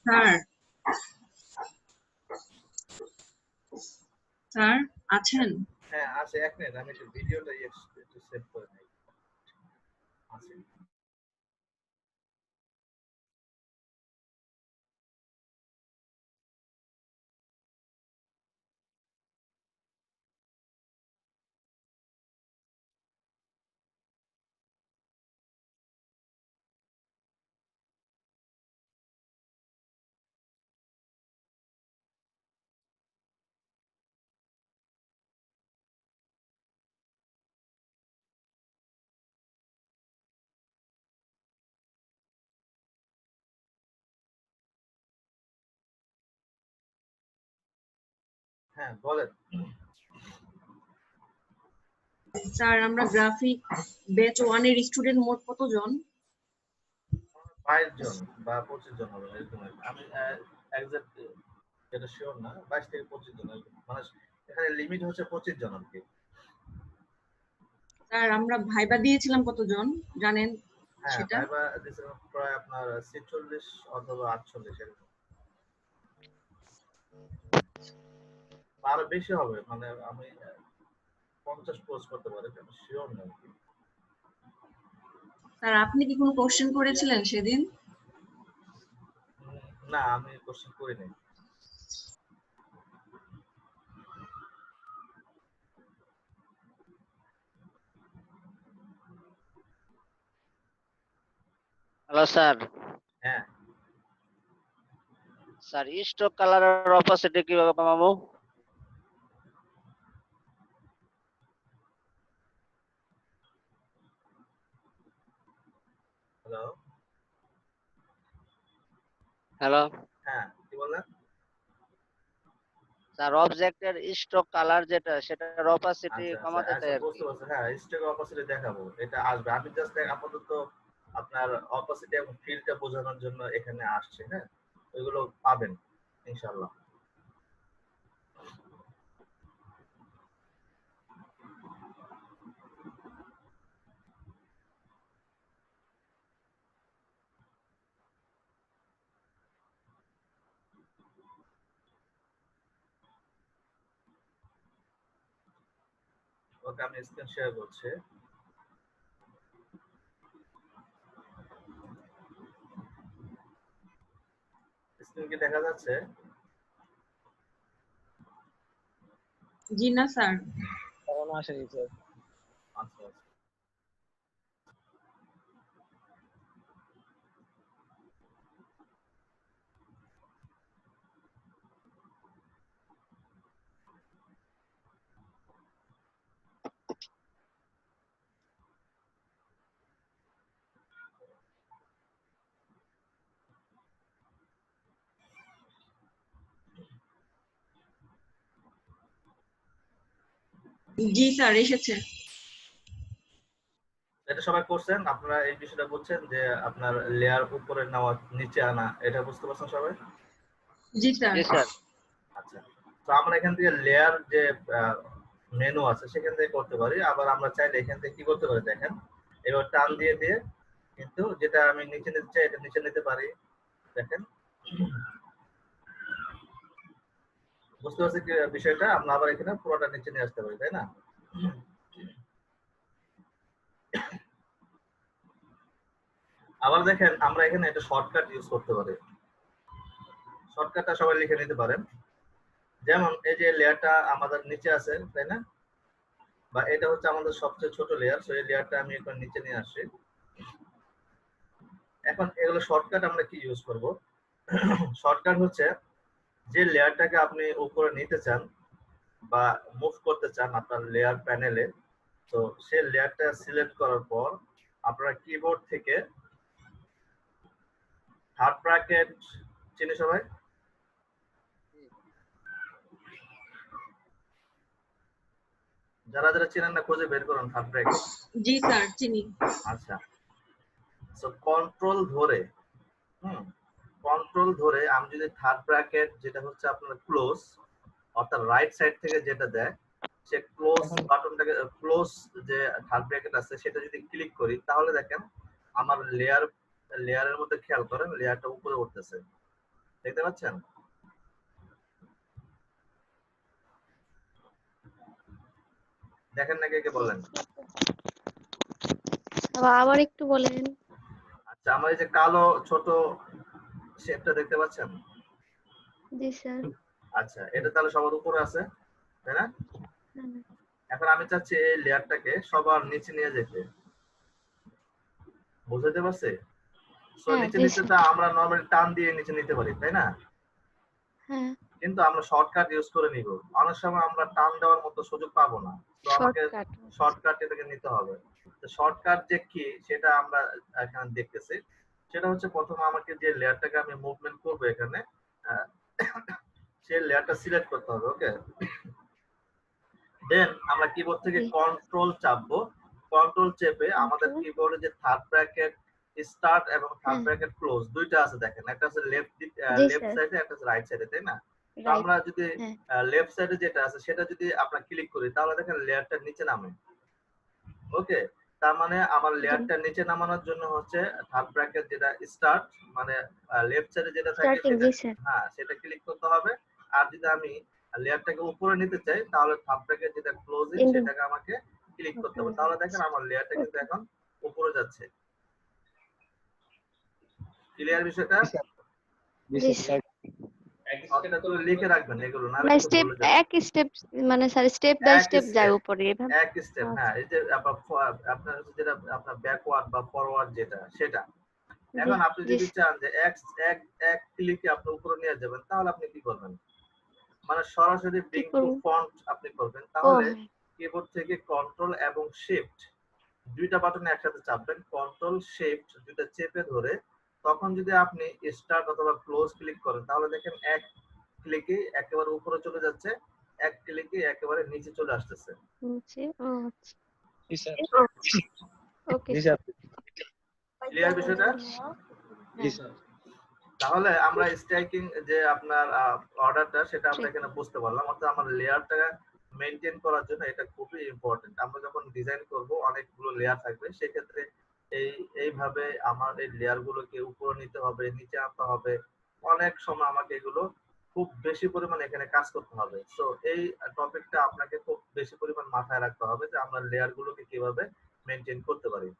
Sir sir আছেন? হ্যাঁ আছে, 1 মিনিট আমি একটু ভিডিওটা একটু সেভ করে নেই। আছে। হ্যাঁ বলেন। স্যার আমরা গ্রাফিক ব্যাচ 1 এর স্টুডেন্ট মোট কতজন? 22 জন বা 25 জন হবে এরকম একটা। আমি এক্সাক্ট এটা শিওর না, 22 থেকে 25 জন এরকম। মানে এখানে লিমিট হচ্ছে 25 জন আর কি। স্যার আমরা ভাইবা দিয়েছিলাম কতজন জানেন হ্যাঁ সেটা? ভাইবা দিয়েছিলাম প্রায় আপনার 46 অথবা 48 এরকম। আরো বেশি হবে, মানে আমি 50 পোস্ট করতে পারি, আমি শিওর না আর কি। স্যার আপনি কি কোনো কোশ্চেন করেছিলেন সেদিন? না আমি কোশ্চেন করি নাই। Hello sir. হ্যাঁ স্যার স্ট্রোক কালারের অপোসিটে কিভাবে পাবো? হ্যালো। হ্যালো হ্যাঁ কি বললেন? স্যার, অবজেক্টের স্ট্রোক কালার যেটা সেটার অপোসিটি আচ্ছা আচ্ছা কমাতে আচ্ছা চাই আর বুঝতে কি। পারছি। হ্যাঁ স্টেক অপোসিটে দেখাবো, এটা আসবে। আমি জাস্ট আপাতত আপনার অপোসিটে এবং ফিল্ডটা বোঝানোর জন্য এখানে আসছে। হ্যাঁ ওইগুলো পাবেন ইনশাআল্লাহ। ওকে আমি স্ক্রিন শেয়ার করছি। স্ক্রিন কি দেখা যাচ্ছে? জি না স্যার। এখনো আসেনি স্যার। আচ্ছা আচ্ছা। জি স্যার এসেছে। এটা সবাই করছেন? আপনারা এই বিষয়টা বুঝছেন যে আপনার লেয়ার উপরে নেওয়া নিচে আনা, এটা বুঝতে পারছেন সবাই? জি স্যার। জি স্যার। আচ্ছা, তো আমরা এখান থেকে লেয়ার যে মেনু আছে সেখান থেকে করতে পারি। আবার আমরা চাইলে এখান থেকে কি করতে পারি দেখেন, এবার টান দিয়ে দিয়ে কিন্তু যেটা আমি নিচে নিতে চাই এটা নিচে নিতে পারি। দেখেন বুঝতে পারছি কি বিষয়টা? আমরা আবার এখানে পুরোটা নিচে নিয়ে আসতে পারি, তাই না? আবার দেখেন আমরা এখানে একটা শর্টকাট ইউজ করতে পারি। শর্টকাটটা সবাই লিখে নিতে পারেন। যেমন এই যে লেয়ারটা আমাদের নিচে আছে, তাই না? বা এটা হচ্ছে আমাদের সবচেয়ে ছোট লেয়ার, সো এই লেয়ারটা আমি একবার নিচে নিয়ে আসি। এখন এগুলো শর্টকাট আমরা কি ইউজ করব? শর্টকাট হচ্ছে যে লেয়ারটাকে আপনি উপরে নিতে চান বা মুভ করতে চান আপনার লেয়ার প্যানেলে, তো সেই লেয়ারটা সিলেক্ট করার পর আপনারা কিবোর্ড থেকে থার্ড ব্র্যাকেট, চিনি সবাই? যারা যারা চেনেন না খুঁজে বের করুন থার্ড ব্র্যাকেট। জি স্যার চিনি। আচ্ছা, সো কন্ট্রোল ধরে কন্ট্রোল ধরে আমি যদি থার্ড ব্র্যাকেট যেটা হচ্ছে আপনার ক্লোজ, অর্থাৎ রাইট সাইড থেকে যেটা দেয় সে ক্লোজ বাটনটাকে, ক্লোজ যে থার্ড ব্র্যাকেট আছে সেটা যদি ক্লিক করি তাহলে দেখেন আমার লেয়ারের মধ্যে খেয়াল করেন লেয়ারটা উপরে উঠতেছে। দেখতে পাচ্ছেন? দেখেন না, কে বলেন? আবার একটু বলেন। আচ্ছা, আমার এই যে কালো ছোট শেপটা দেখতে পাচ্ছেন? জি স্যার। আচ্ছা, এটা তাহলে সবার উপরে আছে, তাই না? এখন আমি চাচ্ছি এই লেয়ারটাকে সবার নিচে নিয়ে যেতে। বুঝতে পারছি? সো হ্যাঁ, নিচে জি নিচে স্যার। তো আমরা নরমালি টান দিয়ে নিচে নিতে পারি, তাই না? হ্যাঁ, কিন্তু আমরা শর্টকাট ইউজ করে নিব। অনেক সময় আমরা টান দেওয়ার মতো সুযোগ পাবো না, তো আমাকে শর্টকাট। শর্টকাট এটাকে নিতে হবে। তো শর্টকাট যে কি সেটা আমরা এখানে দেখতেছি। সেটা হচ্ছে প্রথমে আমাকে যে লেয়ারটাকে আমি মুভমেন্ট করব এখানে, আহ, সেই লেয়ারটা সিলেক্ট করতে হবে। ওকে, দেন আমরা কিবোর্ড থেকে জি। কন্ট্রোল চাপবো। কন্ট্রোল চেপে আমাদের Control, কিবোর্ডে যে থার্ড ব্র্যাকেট স্টার্ট এবং থার্ড হ্যাঁ, ব্র্যাকেট ক্লোজ দুইটা আছে দেখেন, একটা আছে লেফট জি লেফট স্যার। সাইডে, একটা আছে রাইট সাইডে, তাই না? তো রাইট। আমরা যদি হ্যাঁ, লেফট সাইডে যেটা আছে সেটা যদি আমরা ক্লিক করি তাহলে দেখেন লেয়ারটা নিচে নামে। ওকে, তার মানে আমার জি। লেয়ারটা নিচে নামানোর জন্য হচ্ছে থার্ড ব্র্যাকেট যেটা স্টার্ট, মানে লেফট সাইডে যেটা থাকে স্টার্টিং, সেটা, জি স্যার। হ্যাঁ সেটা ক্লিক করতে হবে। আর যদি আমি লেয়ারটাকে উপরে নিতে চাই তাহলে থার্ড ব্র্যাকেট যেটা ক্লোজিং ইন্ডু। সেটাকে আমাকে ক্লিক করতে হবে। তাহলে দেখেন আমার লেয়ারটা কিন্তু ওকে। এখন উপরে যাচ্ছে। ক্লিয়ার বিষয়টা? জি স্যার। অর্থাৎ লিখে রাখবেন এগুলো, নাহলে মানে কিন্তু স্টেপ, ভুলে যাবেন। এক স্টেপ, মানে স্যার স্টেপ বাই এক স্টেপ যায় স্টেপ, উপরে এভাবে। এক স্টেপ, হ্যাঁ। আচ্ছা। এই যে আপনার যেটা আপনার ব্যাকওয়ার্ড বা ফরওয়ার্ড যেটা সেটা। জি, এখন আপনি জি যদি স্যার। চান যে এক এক এক ক্লিকে আপনি উপরে নিয়ে যাবেন তাহলে আপনি কি করবেন? মানে সরাসরি কি ব্রিং টু করব? ফন্ট আপনি করবেন। ও তাহলে হ্যাঁ। কিবোর্ড থেকে কন্ট্রোল এবং শিফট দুইটা বাটনে একসাথে চাপবেন। কন্ট্রোল শিফট দুইটা চেপে ধরে তখন যদি আপনি স্টার্ট অথবা ক্লোজ ক্লিক করেন তাহলে দেখেন এক ক্লিকে একেবারে উপরে চলে যাচ্ছে, এক ক্লিকে একেবারে নিচে চলে আসতেছে। নিচে। ও আচ্ছা। জি স্যার। ওকে জি স্যার। স্যার। ক্লিয়ার বিষয়টা? জি স্যার। তাহলে আমরা স্ট্রাইকিং যে আপনার অর্ডারটা সেটা আমরা ঠিক। এখানে বুঝতে পারলাম। অর্থাৎ আমার লেয়ারটা মেইনটেইন করার জন্য এটা খুবই ইম্পর্টেন্ট। আমরা যখন ডিজাইন করব অনেকগুলো লেয়ার থাকবে, সেক্ষেত্রে এই এইভাবে আমার এই লেয়ার গুলোকে উপরে নিতে হবে, নিচে আনতে হবে। অনেক সময় আমাকে এগুলো খুব বেশি পরিমাণে এখানে কাজ করতে হবে। সো এই টপিকটা আপনাকে খুব বেশি পরিমাণ মাথায় রাখতে হবে যে আমরা লেয়ার গুলোকে কিভাবে মেইনটেইন করতে পারি।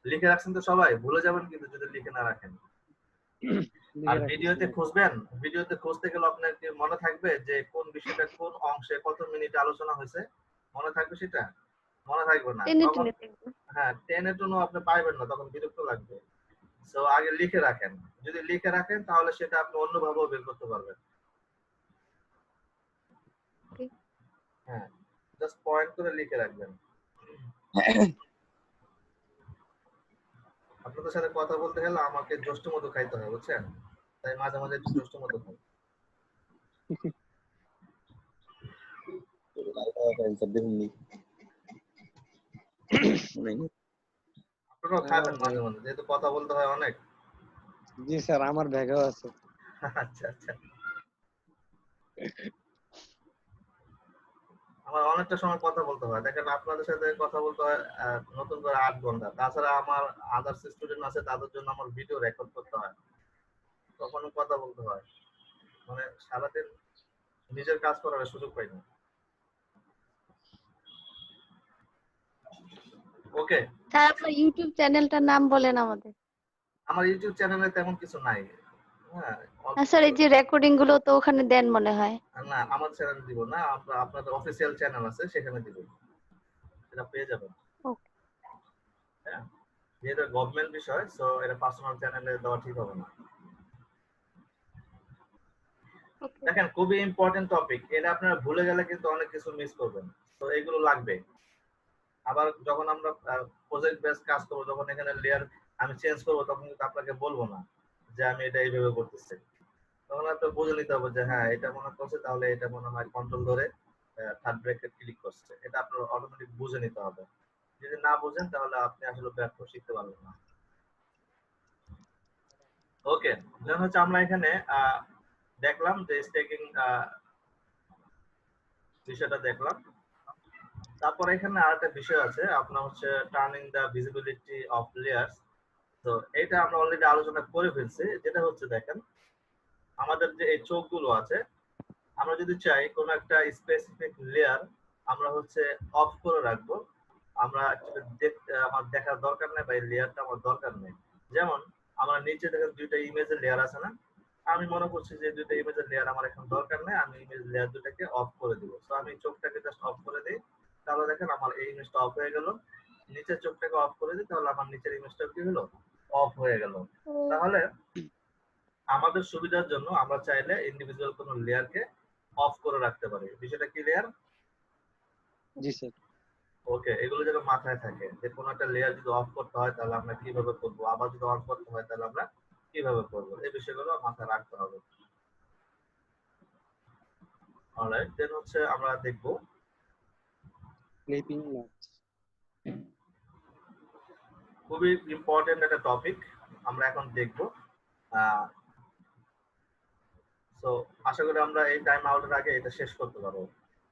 লিখে রাখছেন তো সবাই? ভুলে যাবেন কিন্তু যদি লিখে না রাখেন। আর ভিডিওতে খুঁজবেন, ভিডিওতে খুঁজতে গেলে আপনার কি মনে থাকবে যে কোন বিষয়টা কোন অংশে কত মিনিট আলোচনা হয়েছে? মনে থাকবে সেটা? মনে থাকবে না। টেনে তখন টেনে দেখবো। হ্যাঁ, টেনে টুনও আপনি পাইবেন না, তখন বিরক্ত লাগবে। সো আগে লিখে রাখেন। যদি লিখে রাখেন তাহলে সেটা আপনি অন্যভাবেও বের করতে পারবেন। ওকে। হ্যাঁ, জাস্ট পয়েন্ট করে লিখে রাখবেন। আপনাদের সাথে কথা বলতে গেলে আমাকে জোষ্ট মধু খাইতে হয়, বুঝছেন? তাই মাঝে মাঝে একটু জোষ্ট মধু খাই। আপনারাও খাবেন মাঝে মাঝে, যেহেতু কথা বলতে হয় অনেক। জি স্যার, আমার ব্যাগও আছে। আচ্ছা আচ্ছা। আমার অনেকটা সময় কথা বলতে হয়, দেখেন আপনাদের সাথে কথা বলতে হয় নতুন করে 8 ঘন্টা। তাছাড়া আমার আদার্স স্টুডেন্ট আছে, তাদের জন্য আমার ভিডিও রেকর্ড করতে হয়, তখনও কথা বলতে হয়। মানে সারাদিন নিজের কাজ করার সুযোগ পাই না। ওকে, স্যার আপনার ইউটিউব চ্যানেলটার নাম বলেন আমাদের। আমার ইউটিউব চ্যানেলে তেমন কিছু নাই। হ্যাঁ, হ্যাঁ স্যার, এই যে রেকর্ডিং গুলো তো ওখানে দেন মনে হয়। না আমার চ্যানেল দিব না, আপনাদের অফিসিয়াল চ্যানেল আছে সেখানে দিব, এটা পেয়ে যাবেন। ওকে। হ্যাঁ, যেহেতু গভর্নমেন্ট বিষয়, সো এটা পার্সোনাল চ্যানেলে দেওয়া ঠিক হবে না। ওকে। দেখেন খুবই ইম্পর্টেন্ট টপিক, এটা আপনারা ভুলে গেলে কিন্তু অনেক কিছু মিস করবেন। তো এগুলো লাগবে। আবার যখন আমরা প্রজেক্ট বেস কাজ করবো, যখন এখানে লেয়ার আমি চেঞ্জ করবো, তখন কিন্তু আপনাকে বলবো না যে আমি এটা এইভাবে করতেছি। তখন আপনাকে বুঝে নিতে হবে যে হ্যাঁ এটা মনে করছে, তাহলে এটা মনে হয় কন্ট্রোল ধরে থার্ড ব্রেকেট ক্লিক করছে। এটা আপনার অটোমেটিক বুঝে নিতে হবে। যদি না বুঝেন তাহলে আপনি আসলে ব্যাক শিখতে পারবেন না। ওকে, যেমন হচ্ছে আমরা এখানে দেখলাম যে স্টেকিং বিষয়টা দেখলাম। তারপর এখানে আরেকটা বিষয় আছে, আপনার হচ্ছে turning the visibility of layers. তো এটা আমরা অলরেডি আলোচনা করে ফেলছি। যেটা হচ্ছে দেখেন আমাদের যে এই চোখগুলো আছে, আমরা যদি চাই কোনো একটা স্পেসিফিক লেয়ার আমরা হচ্ছে অফ করে রাখবো, আমরা আমার দেখার দরকার নেই বা এই লেয়ারটা আমার দরকার নেই। যেমন আমরা নিচে দেখেন দুইটা ইমেজের লেয়ার আছে না, আমি মনে করছি যে দুইটা ইমেজের লেয়ার আমার এখন দরকার নেই, আমি ইমেজ লেয়ার দুটাকে অফ করে দিব। সো আমি চোখটাকে জাস্ট অফ করে দিই, তাহলে দেখেন আমার এই ইমেজটা অফ হয়ে গেল। নিচের চোখটাকে অফ করে দিই, তাহলে আমার নিচের ইমেজটা কি হলো, অফ হয়ে গেল। তাহলে আমাদের সুবিধার জন্য আমরা চাইলে ইন্ডিভিজুয়াল কোনো লেয়ারকে অফ করে রাখতে পারি। বিষয়টা ক্লিয়ার? জি স্যার। ওকে, এগুলো যেন মাথায় থাকে যে কোনো একটা লেয়ার যদি অফ করতে হয় তাহলে আমরা কিভাবে করব, আবার যদি অন করতে হয় তাহলে আমরা কিভাবে করব, এই বিষয়গুলো মাথায় রাখতে হবে। অলরাইট, দেন হচ্ছে আমরা দেখব ক্লিপিং ম্যাচ। খুবই ইম্পর্টেন্ট একটা টপিক আমরা এখন দেখব। সো আশা করি আমরা এই টাইম আউটের আগে এটা শেষ করতে পারবো।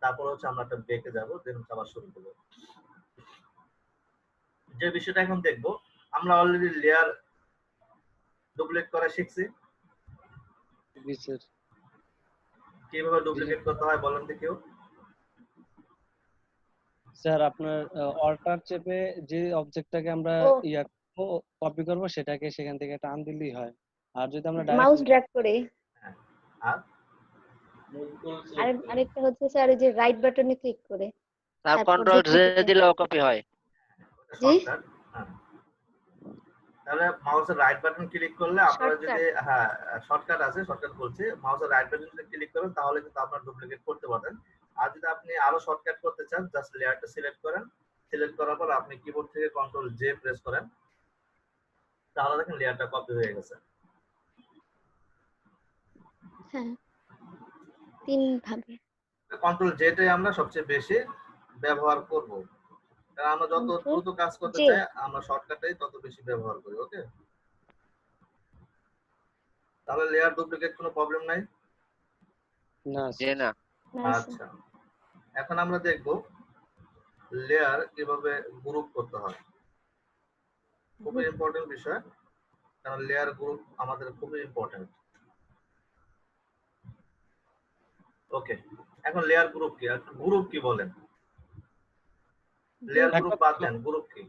তারপর হচ্ছে আমরা একটা ব্রেকে যাব, দেন আবার শুরু করব। যে বিষয়টা এখন দেখব, আমরা অলরেডি লেয়ার ডুপ্লিকেট করা শিখছি। জি স্যার। কিভাবে ডুপ্লিকেট করতে হয় বলেন তো কেউ? স্যার আপনার অল্টার চেপে যে অবজেক্টটাকে আমরা ও কপি করব সেটাকে সেখান থেকে টান দিলেই হয়। আর যদি আমরা মাউস ডাইরেক্ট ড্র্যাগ করে। আর আরেকটা হচ্ছে স্যার ওই যে রাইট বাটনে ক্লিক করে আর তারপর কন্ট্রোল জে ডুপ্লিকেট। দিলেও কপি হয়। জি শর্টকাট। তাহলে মাউসের রাইট বাটন ক্লিক করলে আপনারা যদি শর্টকাট আছে, শর্টকাট বলছি, মাউসের রাইট বাটন যদি ক্লিক করেন তাহলে কিন্তু আপনারা ডুপ্লিকেট করতে পারবেন। আর যদি আপনি আরো শর্টকাট করতে চান, জাস্ট লেয়ারটা সিলেক্ট করেন, সিলেক্ট করার পর আপনি কিবোর্ড থেকে কন্ট্রোল জে প্রেস করেন, তাহলে দেখেন লেয়ারটা কপি হয়ে গেছে। হ্যাঁ 3 ভাবে। কন্ট্রোল জেটাই আমরা সবচেয়ে বেশি ব্যবহার করব, কারণ আমরা যত Control দ্রুত কাজ করতে J। চাই আমরা শর্টকাটটাই তত বেশি ব্যবহার করি। ওকে, তাহলে লেয়ার ডুপ্লিকেট কোনো প্রবলেম নাই? না যে না আচ্ছা, এখন আমরা দেখব লেয়ার কিভাবে গ্রুপ করতে হয়। খুবই ইম্পর্টেন্ট বিষয়, কারণ লেয়ার গ্রুপ আমাদের খুবই ইম্পর্টেন্ট। ওকে, এখন লেয়ার গ্রুপ কি, আর গ্রুপ কি বলেন? লেয়ার গ্রুপ বাদ দেন, গ্রুপ কি?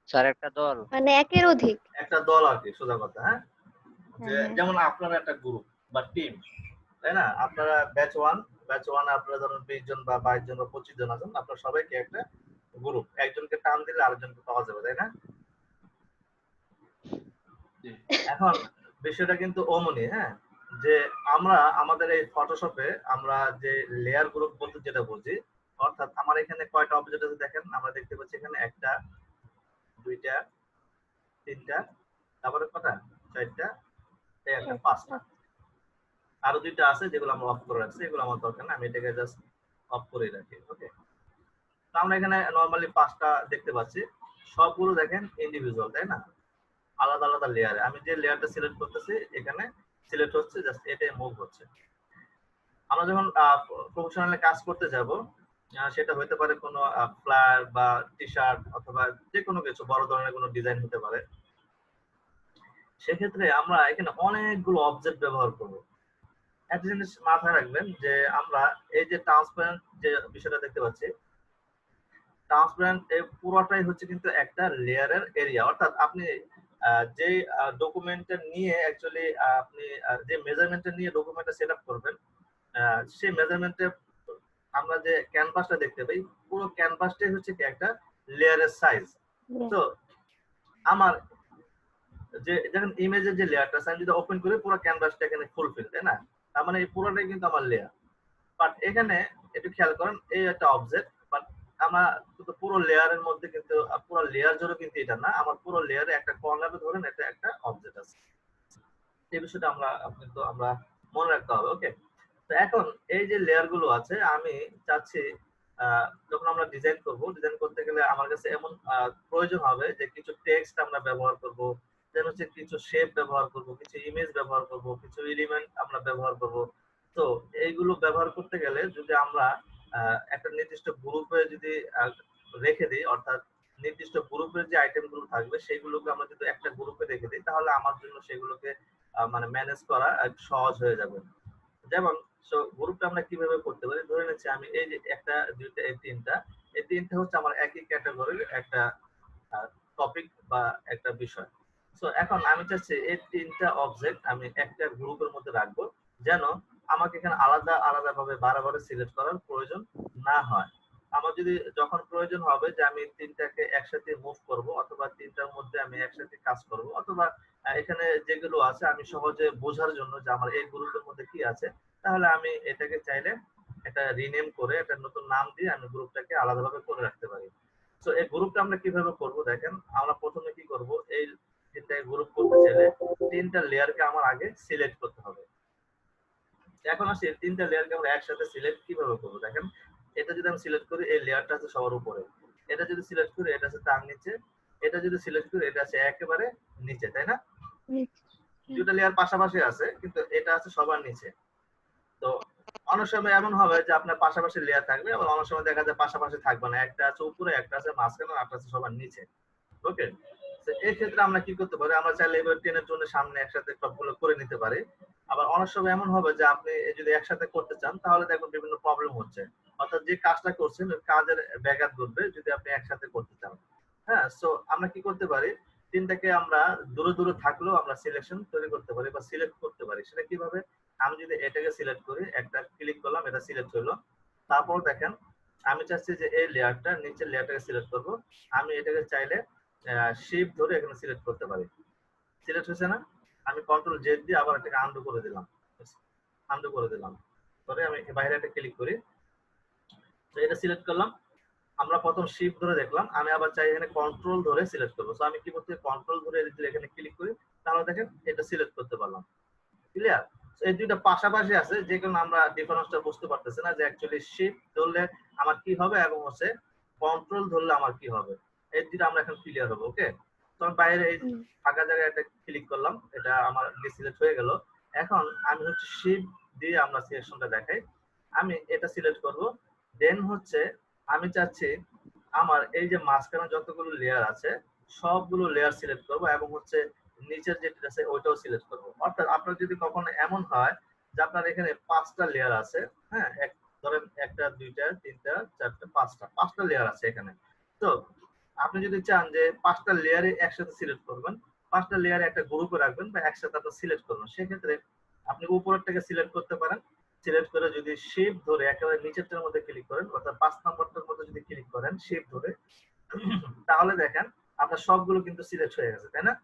স্যার একটা দল। মানে একের অধিক। একটা দল আর কি, সোজা কথা। হ্যাঁ, যে হ্যাঁ। যেমন আপনারা একটা গ্রুপ বা টিম, তাই না? আপনারা ব্যাচ ওয়ান আপনারা ধরুন 20 জন বা 22 জন বা 25 জন আছেন, আপনারা সবাইকে একটা গ্রুপ, একজনকে টান দিলে আরেকজনকে পাওয়া যাবে, তাই না? এখন বিষয়টা কিন্তু অমনি, হ্যাঁ, যে আমরা আমাদের এই ফটোশপে আমরা যে লেয়ার গ্রুপ বলতে যেটা বুঝি, অর্থাৎ আমার এখানে কয়টা অবজেক্ট আছে দেখেন, আমরা দেখতে পাচ্ছি এখানে একটা, দুইটা, তিনটা, তারপরে কটা, চারটা, এই একটা, পাঁচটা, আরো দুইটা আছে যেগুলো আমরা অফ করে রাখছি, এগুলো আমার দরকার না, আমি এটাকে জাস্ট অফ করে রাখি। ওকে, তো আমরা এখানে নরমালি 5টা দেখতে পাচ্ছি, সবগুলো দেখেন ইন্ডিভিজুয়াল, তাই না? আলাদা আলাদা লেয়ারে আমি যে লেয়ারটা সিলেক্ট করতেছি এখানে সিলেক্ট হচ্ছে, জাস্ট এটাই মুভ হচ্ছে। আমরা যখন প্রফেশনালি কাজ করতে যাব, সেটা হতে পারে কোনো ফ্লায়ার বা টি শার্ট অথবা যে কোনো কিছু বড় ধরনের কোনো ডিজাইন হতে পারে, সেক্ষেত্রে আমরা এখানে অনেকগুলো অবজেক্ট ব্যবহার করব। একটা জিনিস মাথায় রাখবেন যে আমরা এই যে ট্রান্সপারেন্ট যে বিষয়টা দেখতে পাচ্ছি, ট্রান্সপারেন্ট এই পুরোটাই হচ্ছে কিন্তু একটা লেয়ারের এরিয়া, অর্থাৎ আপনি যে ডকুমেন্টটা নিয়ে অ্যাকচুয়ালি আপনি যে মেজারমেন্টটা নিয়ে ডকুমেন্টটা সেট আপ করবেন, সেই মেজারমেন্টে আমরা যে ক্যানভাসটা দেখতে পাই, পুরো ক্যানভাসটাই হচ্ছে কি একটা লেয়ারের সাইজ। তো আমার যে যখন ইমেজের যে লেয়ারটা আমি যদি ওপেন করি, পুরো ক্যানভাসটা এখানে ফুলফিল, তাই না? তার মানে এই পুরোটাই কিন্তু আমার লেয়ার। বাট এখানে একটু খেয়াল করেন, এই একটা অবজেক্ট, বাট আমার কিন্তু পুরো লেয়ারের মধ্যে কিন্তু পুরো লেয়ার জুড়ে কিন্তু এটা না, আমার পুরো লেয়ারে একটা কর্নারে ধরেন এটা একটা অবজেক্ট আছে। এই বিষয়টা কিন্তু আমরা মনে রাখতে হবে। ওকে, তো এখন এই যে লেয়ার গুলো আছে, আমি চাচ্ছি যখন আমরা ডিজাইন করব, ডিজাইন করতে গেলে আমার কাছে এমন প্রয়োজন হবে যে কিছু টেক্সট আমরা ব্যবহার করব, দেন হচ্ছে কিছু শেপ ব্যবহার করব, কিছু ইমেজ ব্যবহার করব, কিছু এলিমেন্ট আমরা ব্যবহার করব। তো এইগুলো ব্যবহার করতে গেলে যদি আমরা একটা নির্দিষ্ট গ্রুপে যদি রেখে দিই, অর্থাৎ নির্দিষ্ট গ্রুপের যে আইটেম গুলো থাকবে সেগুলোকে আমরা যদি একটা গ্রুপে রেখে দিই, তাহলে আমার জন্য সেগুলোকে মানে ম্যানেজ করা একটু সহজ হয়ে যাবে। যেমন গ্রুপটা আমরা কিভাবে করতে পারি, ধরে নিচ্ছি আমি এই যে একটা দুইটা এই তিনটা হচ্ছে আমার একই ক্যাটাগরির একটা টপিক বা একটা বিষয়। সো এখন আমি চাচ্ছি এই তিনটা অবজেক্ট আমি একটা গ্রুপের মধ্যে রাখবো, যেন আমাকে এখানে আলাদা আলাদা ভাবে বারবার সিলেক্ট করার প্রয়োজন না হয়। আমার যদি যখন প্রয়োজন হবে যে আমি তিনটাকে একসাথে মুভ করব, অথবা তিনটার মধ্যে আমি একসাথে কাজ করব, অথবা এখানে যেগুলো আছে আমি সহজে বোঝার জন্য যে আমার এই গ্রুপের মধ্যে কি আছে, তাহলে আমি এটাকে চাইলে একটা রিনেম করে একটা নতুন নাম দিয়ে আমি গ্রুপটাকে আলাদাভাবে করে রাখতে পারি। তো এই গ্রুপটা আমরা কিভাবে করব দেখেন, আমরা প্রথমে কি করব, এই তিনটা গ্রুপ করতে চাইলে তিনটা লেয়ারকে আমার আগে সিলেক্ট করতে হবে। এখন আসি তিনটা লেয়ারকে আমরা একসাথে সিলেক্ট কিভাবে করব দেখেন, এটা যদি আমি সিলেক্ট করি এই লেয়ারটা আছে সবার উপরে, এটা যদি সিলেক্ট করি এটা আছে তার নিচে, এটা যদি সিলেক্ট করি এটা আছে একেবারে নিচে, তাই না? দুটো লেয়ার পাশাপাশি আছে কিন্তু এটা আছে সবার নিচে। তো অনেক সময় এমন হবে যে আপনার পাশাপাশি লেয়ার থাকবে, আবার অনেক সময় দেখা যায় পাশাপাশি থাকবে না, একটা আছে উপরে, একটা আছে মাঝখানে, একটা আছে সবার নিচে। ওকে, তো এই ক্ষেত্রে আমরা কি করতে পারি, আমরা চাইলে এবার টেনের জন্য সামনে একসাথে সবগুলো করে নিতে পারি। আবার অনেক সময় এমন হবে যে আপনি যদি একসাথে করতে চান তাহলে দেখুন বিভিন্ন প্রবলেম হচ্ছে, অর্থাৎ যে কাজটা করছেন ওই কাজের ব্যাঘাত ঘটবে যদি আপনি একসাথে করতে চান। হ্যাঁ, সো আমরা কি করতে পারি, তিনটাকে আমরা দূরে দূরে থাকলেও আমরা সিলেকশন তৈরি করতে পারি বা সিলেক্ট করতে পারি। সেটা কিভাবে, আমি যদি এটাকে সিলেক্ট করি, একটা ক্লিক করলাম, এটা সিলেক্ট হলো, তারপর দেখেন আমি চাচ্ছি যে এই লেয়ারটা নিচের লেয়ারটাকে সিলেক্ট করব, আমি এটাকে চাইলে শিফট ধরে এখানে সিলেক্ট করতে পারি। সিলেক্ট হয়েছে না, আমি কন্ট্রোল জেড দিয়ে আবার এটাকে আনডু করে দিলাম, আনডু করে দিলাম, পরে আমি বাইরে একটা ক্লিক করি, তো এটা সিলেক্ট করলাম। আমরা প্রথম শিফট ধরে দেখলাম, আমি আবার চাই এখানে কন্ট্রোল ধরে সিলেক্ট করবো, সো আমি কি করতে, কন্ট্রোল ধরে যদি এখানে ক্লিক করি তাহলে দেখেন এটা সিলেক্ট করতে পারলাম। ক্লিয়ার? এই দুইটা পাশাপাশি আছে, যে কারণে আমরা ডিফারেন্সটা বুঝতে পারতেছি না যে অ্যাকচুয়ালি শিফট ধরলে আমার কি হবে এবং হচ্ছে কন্ট্রোল ধরলে আমার কি হবে, এই দুইটা আমরা এখন ক্লিয়ার হবে। ওকে, তো আমি বাইরে এই ফাঁকা জায়গায় একটা ক্লিক করলাম, এটা আমার সিলেক্ট হয়ে গেল। এখন আমি হচ্ছে শিফট দিয়ে আমরা সিলেকশনটা দেখাই, আমি এটা সিলেক্ট করব, দেন হচ্ছে আমি চাচ্ছি আমার এই যে মাঝখানে যতগুলো লেয়ার আছে সবগুলো লেয়ার সিলেক্ট করব এবং হচ্ছে নিচের যেটা আছে ওইটাও সিলেক্ট করব। অর্থাৎ আপনার যদি কখনো এমন হয় যে আপনার এখানে 5টা লেয়ার আছে, হ্যাঁ, ধরেন একটা দুইটা তিনটা চারটা পাঁচটা লেয়ার আছে এখানে, তো আপনি যদি চান যে 5টা লেয়ারে একসাথে সিলেক্ট করবেন, 5টা লেয়ারে একটা গ্রুপে রাখবেন বা একসাথে আপনি সিলেক্ট করবেন, সেক্ষেত্রে আপনি উপরেরটাকে সিলেক্ট করতে পারেন। সিলেক্ট করে যদি শিফট ধরে একেবারে নিচেরটার মধ্যে ক্লিক করেন, অর্থাৎ 5 নম্বরটার মধ্যে যদি ক্লিক করেন শিফট ধরে, তাহলে দেখেন আপনার সবগুলো কিন্তু সিলেক্ট হয়ে গেছে, তাই না?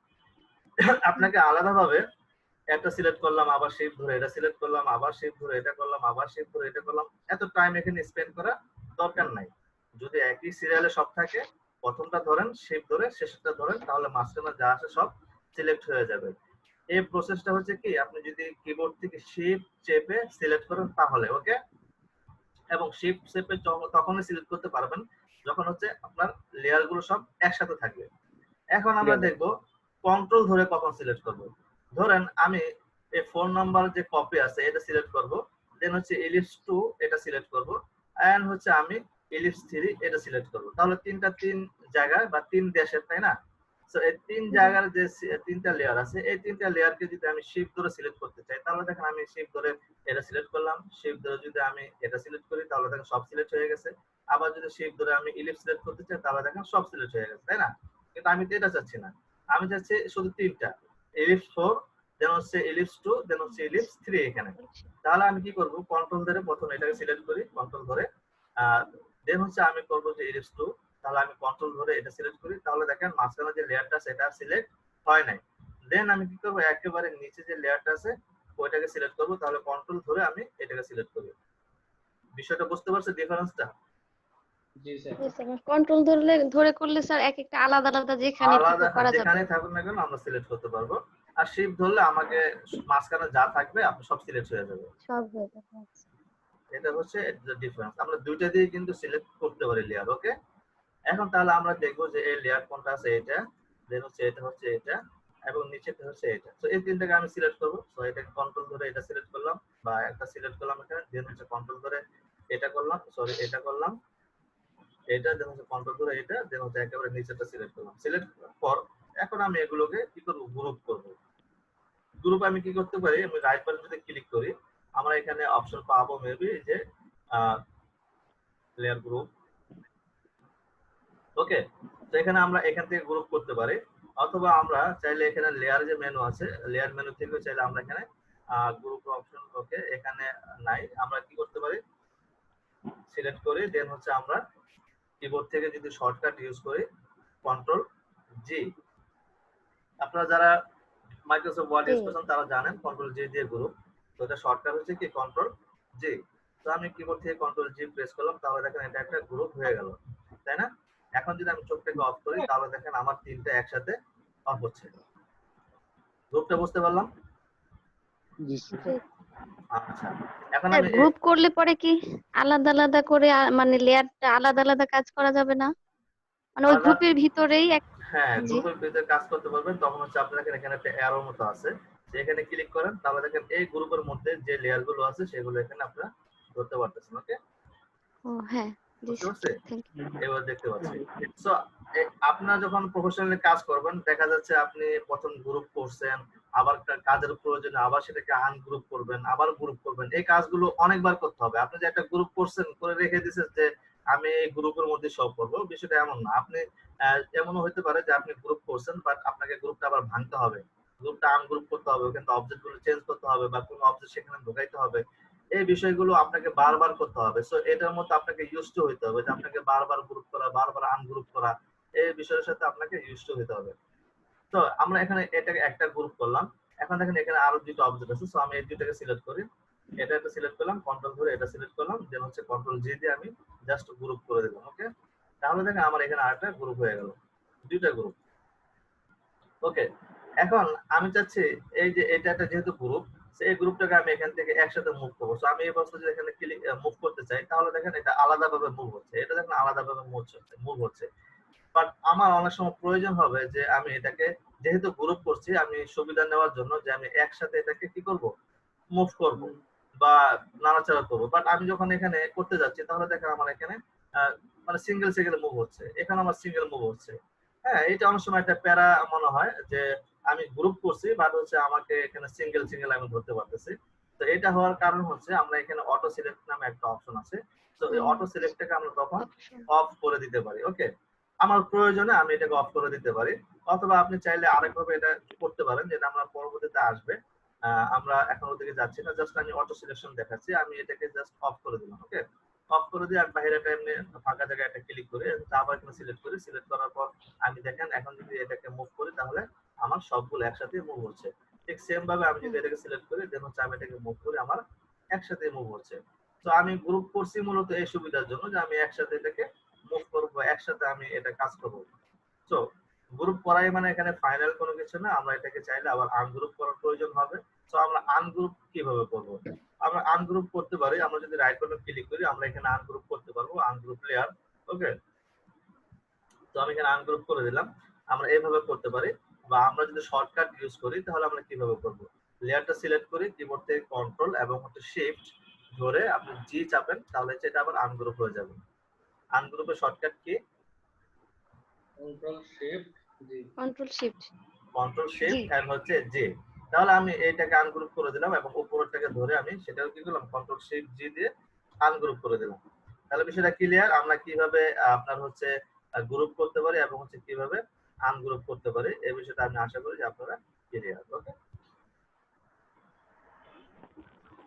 আপনাকে আলাদাভাবে একটা সিলেক্ট করলাম, আবার শিফট ধরে এটা সিলেক্ট করলাম, আবার শিফট ধরে এটা করলাম, আবার শিফট ধরে এটা করলাম, এত টাইম এখানে স্পেন্ড করা দরকার নাই। যদি একই সিরিয়ালে সব থাকে, প্রথমটা ধরেন শিফট ধরে, শেষটা ধরেন, তাহলে মাঝখানে যা আছে সব সিলেক্ট হয়ে যাবে। এই প্রসেসটা হচ্ছে কি, আপনি যদি কিবোর্ড থেকে শিফট চেপে সিলেক্ট করেন তাহলে, ওকে, এবং শিফট চেপে তখনই সিলেক্ট করতে পারবেন যখন হচ্ছে আপনার লেয়ার গুলো সব একসাথে থাকবে। এখন আমরা দেখব কন্ট্রোল ধরে কখন সিলেক্ট করব। ধরেন আমি এই ফোন নাম্বার যে কপি আছে এটা সিলেক্ট করব, দেন হচ্ছে এলিপস 2 এটা সিলেক্ট করব, এন্ড হচ্ছে আমি এলিপস 3 এটা সিলেক্ট করব। তাহলে তিন জায়গায় বা 3 দেশের, তাই না? সো এই 3 জায়গার যে 3টা লেয়ার আছে, এই 3টা লেয়ারকে যদি আমি শিফট ধরে সিলেক্ট করতে চাই তাহলে দেখেন আমি শিফট ধরে এটা সিলেক্ট করলাম, শিফট ধরে যদি আমি এটা সিলেক্ট করি তাহলে দেখেন সব সিলেক্ট হয়ে গেছে। আবার যদি শিফট ধরে আমি এলিপস সিলেক্ট করতে চাই তাহলে দেখেন সব সিলেক্ট হয়ে গেছে, তাই না? কিন্তু আমি তো এটা চাচ্ছি না, আমি চাচ্ছি শুধু 3টা, এলিপস 4, দেন হচ্ছে এলিপস 2, দেন হচ্ছে এলিপস 3 এখানে। তাহলে আমি কি করব, কন্ট্রোল ধরে প্রথমে এটাকে সিলেক্ট করি, কন্ট্রোল ধরে, দেন হচ্ছে আমি করব যে এলিপস 2, তাহলে আমি কন্ট্রোল ধরে এটা সিলেক্ট করি, তাহলে দেখেন মাঝখানে যে লেয়ারটা সেটা সিলেক্ট হয় নাই। দেন আমি কি করব, একেবারে নিচে যে লেয়ারটা আছে ওইটাকে সিলেক্ট করব, তাহলে কন্ট্রোল ধরে আমি এটাকে সিলেক্ট করি। বিষয়টা বুঝতে পারছেন ডিফারেন্সটা? জি স্যার। কন্ট্রোল ধরে করলে স্যার এক একটা আলাদা আলাদা যেখানে আলাদা করা যাবে, যেখানে থাকুক না কেন আমরা সিলেক্ট করতে পারবো। আর শিফট ধরলে আমাকে মাঝখানে যা থাকবে আপনি সব সিলেক্ট হয়ে যাবে। সব হয়ে যাবে। এটা হচ্ছে ডিফারেন্স, আমরা দুইটা দিয়ে কিন্তু সিলেক্ট করতে পারি লেয়ার। ওকে, এখন তাহলে আমরা দেখবো যে এই লেয়ার কোনটা আছে, এটা, দেন হচ্ছে এটা হচ্ছে এটা, এবং নিচেটা হচ্ছে এটা। তো এই তিনটাকে আমি সিলেক্ট করব, সো এটাকে কন্ট্রোল ধরে এটা সিলেক্ট করলাম বা একটা সিলেক্ট করলাম এখানে, দেন হচ্ছে কন্ট্রোল ধরে এটা করলাম, সরি এটা করলাম, এটা দেন হচ্ছে কন্ট্রোল ধরে এটা, দেন হচ্ছে একেবারে নিচেটা সিলেক্ট করলাম। সিলেক্ট করার পর এখন আমি এগুলোকে কি করব, গ্রুপ করব। গ্রুপ আমি কি করতে পারি, আমি রাইট বাটন যদি ক্লিক করি আমরা এখানে অপশন পাবো মেবি যে লেয়ার গ্রুপ। ওকে, তো এখানে আমরা এখান থেকে গ্রুপ করতে পারি, অথবা আমরা চাইলে এখানে লেয়ার যে মেনু আছে লেয়ার মেনু থেকে চাইলে আমরা এখানে গ্রুপ অপশন, ওকে এখানে নাই, আমরা কি করতে পারি সিলেক্ট করি, দেন হচ্ছে আমরা কিবোর্ড থেকে যদি শর্টকাট ইউজ করি কন্ট্রোল জি। আপনারা যারা মাইক্রোসফট ওয়ার্ড ইউজ করছেন তারা জানেন কন্ট্রোল জি দিয়ে গ্রুপ, তো এটা শর্টকাট হচ্ছে কি কন্ট্রোল জি। তো আমি কিবোর্ড থেকে কন্ট্রোল জি প্রেস করলাম, তাহলে দেখেন এটা একটা গ্রুপ হয়ে গেল, তাই না? এখন যদি আমি চোখটাকে অফ করি তাহলে দেখেন আমার তিনটা একসাথে অফ হচ্ছে। গ্রুপটা বুঝতে পারলাম? জি স্যার। জি। আচ্ছা, এখন স্যার আমি গ্রুপ করলে পরে কি আলাদা আলাদা করে মানে লেয়ারটা আলাদা আলাদা কাজ করা যাবে না? মানে ওই আলাদা, গ্রুপের ভিতরেই হ্যাঁ জি গ্রুপের ভিতরে কাজ করতে পারবেন। তখন হচ্ছে আপনি দেখেন এখানে একটা অ্যারো মতো আছে, এখানে ক্লিক করেন তাহলে দেখেন এই গ্রুপের মধ্যে যে লেয়ার গুলো আছে সেগুলো এখানে আপনারা ধরতে পারতেছেন। ওকে, ও হ্যাঁ জি বুঝতে পারছেন? থ্যাংক ইউ এবার দেখতে পাচ্ছি। সো আপনারা যখন প্রফেশনালি কাজ করবেন দেখা যাচ্ছে আপনি প্রথম গ্রুপ করছেন, আবার কাজের প্রয়োজনে আবার সেটাকে আনগ্রুপ করবেন, আবার গ্রুপ করবেন, এই কাজগুলো অনেকবার করতে হবে। আপনি যে একটা গ্রুপ করছেন করে রেখে দিয়েছেন যে আমি এই গ্রুপের মধ্যে সব করব, বিষয়টা এমন না। আপনি এমনও হতে পারে যে আপনি গ্রুপ করছেন বাট আপনাকে গ্রুপটা আবার ভাঙতে হবে, গ্রুপটা আনগ্রুপ করতে হবে, ওখানে অবজেক্ট গুলো চেঞ্জ করতে হবে বা কোনো অবজেক্ট সেখানে ঢোকাইতে হবে, এই বিষয়গুলো আপনাকে বারবার করতে হবে। সো এটার মধ্যে আপনাকে ইউজড টু হইতে হবে যে আপনাকে বারবার গ্রুপ করা, বারবার আনগ্রুপ করা, এই বিষয়ের সাথে আপনাকে ইউজড টু হইতে হবে। তো আমরা এখানে এটাকে একটা গ্রুপ করলাম, এখন দেখেন এখানে আরো দুটো অবজেক্ট আছে, সো আমি এই দুটোকে সিলেক্ট করি, এটা একটা সিলেক্ট করলাম, কন্ট্রোল ধরে এটা সিলেক্ট করলাম, দেন হচ্ছে কন্ট্রোল জি দিয়ে আমি জাস্ট গ্রুপ করে দিলাম। ওকে, তাহলে দেখেন আমার এখানে আরেকটা গ্রুপ হয়ে গেল, দুইটা গ্রুপ। ওকে, এখন আমি চাচ্ছি এই যে এটা একটা যেহেতু গ্রুপ, এই গ্রুপটাকে আমি এখান থেকে একসাথে মুভ করবো। সো আমি এই বস্তু যদি এখানে ক্লিক মুভ করতে চাই তাহলে দেখেন এটা আলাদাভাবে মুভ হচ্ছে, এটা দেখেন আলাদাভাবে মুভ হচ্ছে। বাট আমার অনেক সময় প্রয়োজন হবে যে আমি এটাকে যেহেতু গ্রুপ করছি আমি সুবিধা নেওয়ার জন্য যে আমি একসাথে এটাকে কি করব মুভ করব বা নাড়াচাড়া করবো। বাট আমি যখন এখানে করতে যাচ্ছি তাহলে দেখেন আমার এখানে মানে সিঙ্গেল সিঙ্গেল মুভ হচ্ছে, এখানে আমার সিঙ্গেল মুভ হচ্ছে। হ্যাঁ, এটা অনেক সময় একটা প্যারা মনে হয় যে আমি গ্রুপ করছি বাট হচ্ছে আমাকে এখানে সিঙ্গেল সিঙ্গেল আমি ধরতে পারতেছি। তো এটা হওয়ার কারণ হচ্ছে আমরা এখানে অটো সিলেক্ট নামে একটা অপশন আছে, তো এই অটো সিলেক্টটাকে আমরা তখন অপশন অফ করে দিতে পারি। ওকে, আমার প্রয়োজনে আমি এটাকে অফ করে দিতে পারি, অথবা আপনি চাইলে আরেকভাবে এটা করতে পারেন যেটা আমরা পরবর্তীতে আসবে। আমরা এখন ওদিকে যাচ্ছি না, জাস্ট আমি অটো সিলেকশন দেখাচ্ছি, আমি এটাকে জাস্ট অফ করে দিলাম। ওকে, অফ করে দিয়ে আমি বাইরে এমনি ফাঁকা জায়গায় একটা ক্লিক করে আবার এখানে সিলেক্ট করি, সিলেক্ট করার পর আমি দেখেন এখন যদি এটাকে মুভ করি তাহলে আমার সবগুলো একসাথে মুভ হচ্ছে। ঠিক সেম ভাবে আমি যদি এটাকে সিলেক্ট করি দেন হচ্ছে আমি এটাকে মুভ করি, আমার একসাথে মুভ হচ্ছে। তো আমি গ্রুপ করছি মূলত এই সুবিধার জন্য যে আমি একসাথে এটাকে মুভ করব, একসাথে আমি এটা কাজ করব। তো গ্রুপ করাই মানে এখানে ফাইনাল কোনো কিছু না, আমরা এটাকে চাইলে আবার আনগ্রুপ করার প্রয়োজন হবে। তো আমরা আনগ্রুপ কিভাবে করব? আমরা আনগ্রুপ করতে পারি, আমরা যদি রাইট বাটন ক্লিক করি আমরা এখানে আনগ্রুপ করতে পারবো, আনগ্রুপ লেয়ার। ওকে, তো আমি এখানে আনগ্রুপ করে দিলাম। আমরা এইভাবে করতে পারি, বা আমরা যদি শর্টকাট ইউজ করি তাহলে আমরা কিভাবে করব? লেয়ারটা সিলেক্ট করি, কিবোর্ড থেকে কন্ট্রোল এবং হচ্ছে শিফট ধরে আপনি জি চাপেন তাহলে সেটা আবার আনগ্রুপ হয়ে যাবে। আনগ্রুপের শর্টকাট কি? Control shift G. Control shift control G shift and হচ্ছে জি। তাহলে আমি এইটাকে আনগ্রুপ করে দিলাম এবং উপরেরটাকে ধরে আমি সেটাও কি করলাম কন্ট্রোল শিফট জি দিয়ে আনগ্রুপ করে দিলাম। তাহলে বিষয়টা ক্লিয়ার, আমরা কিভাবে আপনার হচ্ছে গ্রুপ করতে পারি এবং হচ্ছে কিভাবে আনগ্রুপ করতে পারি এই বিষয়টা আমি আশা করি যে আপনারা ক্লিয়ার। ওকে,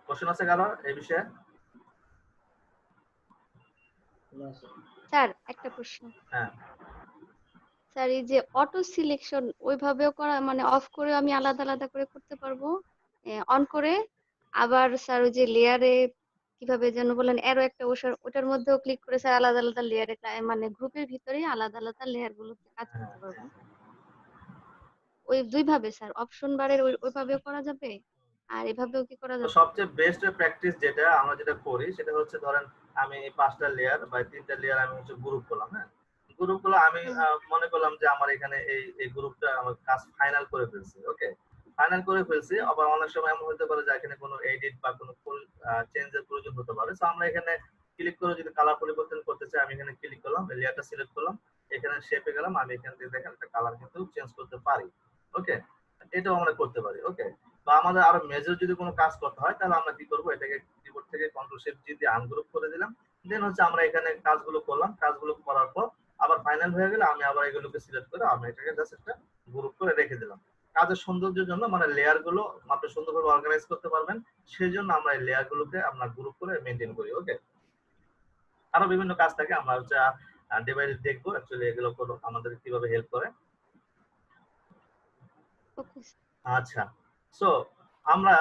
কোশ্চেন আছে কারো এই বিষয়ে? স্যার একটা প্রশ্ন হ্যাঁ, স্যার এই যে অটো সিলেকশন ওইভাবেও করা মানে অফ করে আমি আলাদা আলাদা করে করতে পারবো অন করে আবার স্যার ওই যে লেয়ারে কিভাবে যেন বলেন এরো একটা ওটার মধ্যেও ক্লিক করে স্যার আলাদা আলাদা লেয়ারে মানে গ্রুপের ভিতরেই আলাদা আলাদা লেয়ার গুলোতে কাজ হ্যাঁ, করতে পারবো ওই দুই ভাবে স্যার অপশন বারের ওইভাবেও করা যাবে আর এভাবেও কি করা তো যাবে সবচেয়ে বেস্ট প্র্যাকটিস যেটা আমরা যেটা করি সেটা হচ্ছে ধরেন আমি 5টা লেয়ার বা 3টা লেয়ার আমি হচ্ছে গ্রুপ করলাম। হ্যাঁ, গ্রুপ গুলো আমি মনে করলাম যে আমার এখানে এই গ্রুপটা আমার কাজ ফাইনাল করে ফেলছি। ওকে, ফাইনাল করে ফেলছি, আবার অনেক সময় এমন হতে পারে যে এখানে কোনো এডিট বা কোনো ফুল চেঞ্জের প্রয়োজন হতে পারে। সো আমরা এখানে ক্লিক করে যদি কালার পরিবর্তন করতে চাই আমি এখানে ক্লিক করলাম, লেয়ারটা সিলেক্ট করলাম, এখানে শেপে গেলাম, আমি এখান থেকে দেখেন একটা কালার কিন্তু চেঞ্জ করতে পারি। ওকে, এটাও আমরা করতে পারি। ওকে, বা আমাদের আরো মেজর যদি কোনো কাজ করতে হয় তাহলে আমরা কি করব, এটাকে কিবোর্ড থেকে কন্ট্রোল শিফট জি দিয়ে আনগ্রুপ করে দিলাম। দেন হচ্ছে আমরা এখানে কাজগুলো করলাম, কাজগুলো করার পর আবার ফাইনাল হয়ে গেলে আমি আবার এগুলোকে সিলেক্ট করে আমি এটাকে জাস্ট একটা গ্রুপ করে রেখে দিলাম। কাজের সৌন্দর্যের জন্য মানে লেয়ার গুলো আপনি সুন্দরভাবে অর্গানাইজ করতে পারবেন, সেই জন্য আমরা এই লেয়ার গুলোকে আমরা গ্রুপ করে মেনটেন করি। ওকে, আরো বিভিন্ন কাজ থাকে, আমরা হচ্ছে ডিভাইস দেখবো অ্যাকচুয়ালি এগুলো আমাদের কিভাবে হেল্প করে। ওকে আচ্ছা, সো আমরা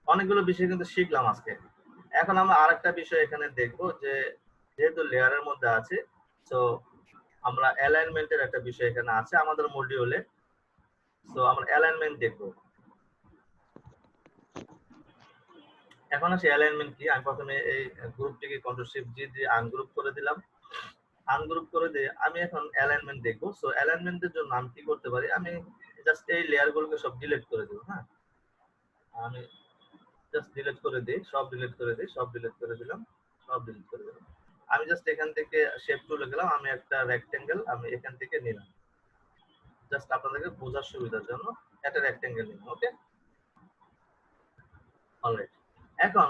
অনেকগুলো বিষয় কিন্তু শিখলাম আজকে। এখন আমরা আরেকটা বিষয় এখানে দেখবো যে যেহেতু লেয়ারের মধ্যে আছে, সো আমরা অ্যালাইনমেন্টের একটা বিষয় এখানে আছে আমাদের মডিউলে। সো আমরা অ্যালাইনমেন্ট দেখবো। এখন আসে অ্যালাইনমেন্ট কি। আমি প্রথমে এই গ্রুপটিকে কন্ট্রোল শিফট জি দিয়ে আনগ্রুপ করে দিলাম। আনগ্রুপ করে দিয়ে আমি এখন অ্যালাইনমেন্ট দেখবো। সো অ্যালাইনমেন্টের জন্য আমি কি করতে পারি, আমি জাস্ট এই লেয়ার গুলোকে সব ডিলিট করে দেবো। হ্যাঁ, আমি জাস্ট ডিলিট করে দিই, সব ডিলিট করে দিই, সব ডিলিট করে দিলাম, সব ডিলিট করে দিলাম। আমি জাস্ট এখান থেকে শেপ টুলে গেলাম, আমি একটা রেক্টেঙ্গেল আমি এখান থেকে নিলাম, জাস্ট আপনাদেরকে বোঝার সুবিধার জন্য একটা রেক্টেঙ্গেল নিলাম। ওকে, অলরাইট। এখন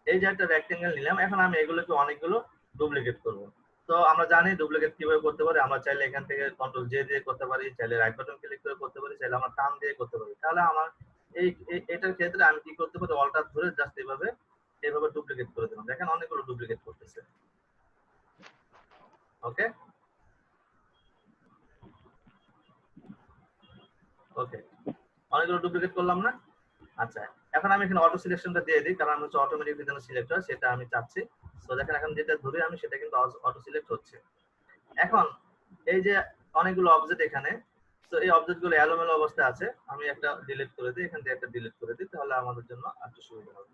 এই যে একটা রেক্টেঙ্গেল নিলাম, এখন আমি এগুলোকে অনেকগুলো ডুপ্লিকেট করব। তো আমরা জানি ডুপ্লিকেট কিভাবে করতে পারি, আমরা চাইলে এখান থেকে কন্ট্রোল জে দিয়ে করতে পারি, চাইলে রাইট বাটন ক্লিক করে করতে পারি, চাইলে আমরা টার্ন দিয়ে করতে পারি। তাহলে আমার এটার ক্ষেত্রে আমি কি করতে পারি, অল্টার ধরে জাস্ট এইভাবে ডুপ্লিকেট করে দিলাম। দেখেন অনেকগুলো ডুপ্লিকেট করতেছে। ওকে ওকে, অনেকগুলো ডুপ্লিকেট করলাম না? আচ্ছা, এখন আমি এখানে অটো সিলেকশনটা দিয়ে দিই, কারণ হচ্ছে অটোমেটিকলি যেন সিলেক্ট হয় সেটা আমি চাচ্ছি। সো দেখেন এখন যেটা ধরে আমি সেটা কিন্তু অটো সিলেক্ট হচ্ছে। এখন এই যে অনেকগুলো অবজেক্ট এখানে, তো এই অবজেক্ট গুলো এলোমেলো অবস্থায় আছে, আমি একটা ডিলিট করে দিই, এখান থেকে একটা ডিলিট করে দিই, তাহলে আমাদের জন্য একটু সুবিধা হবে।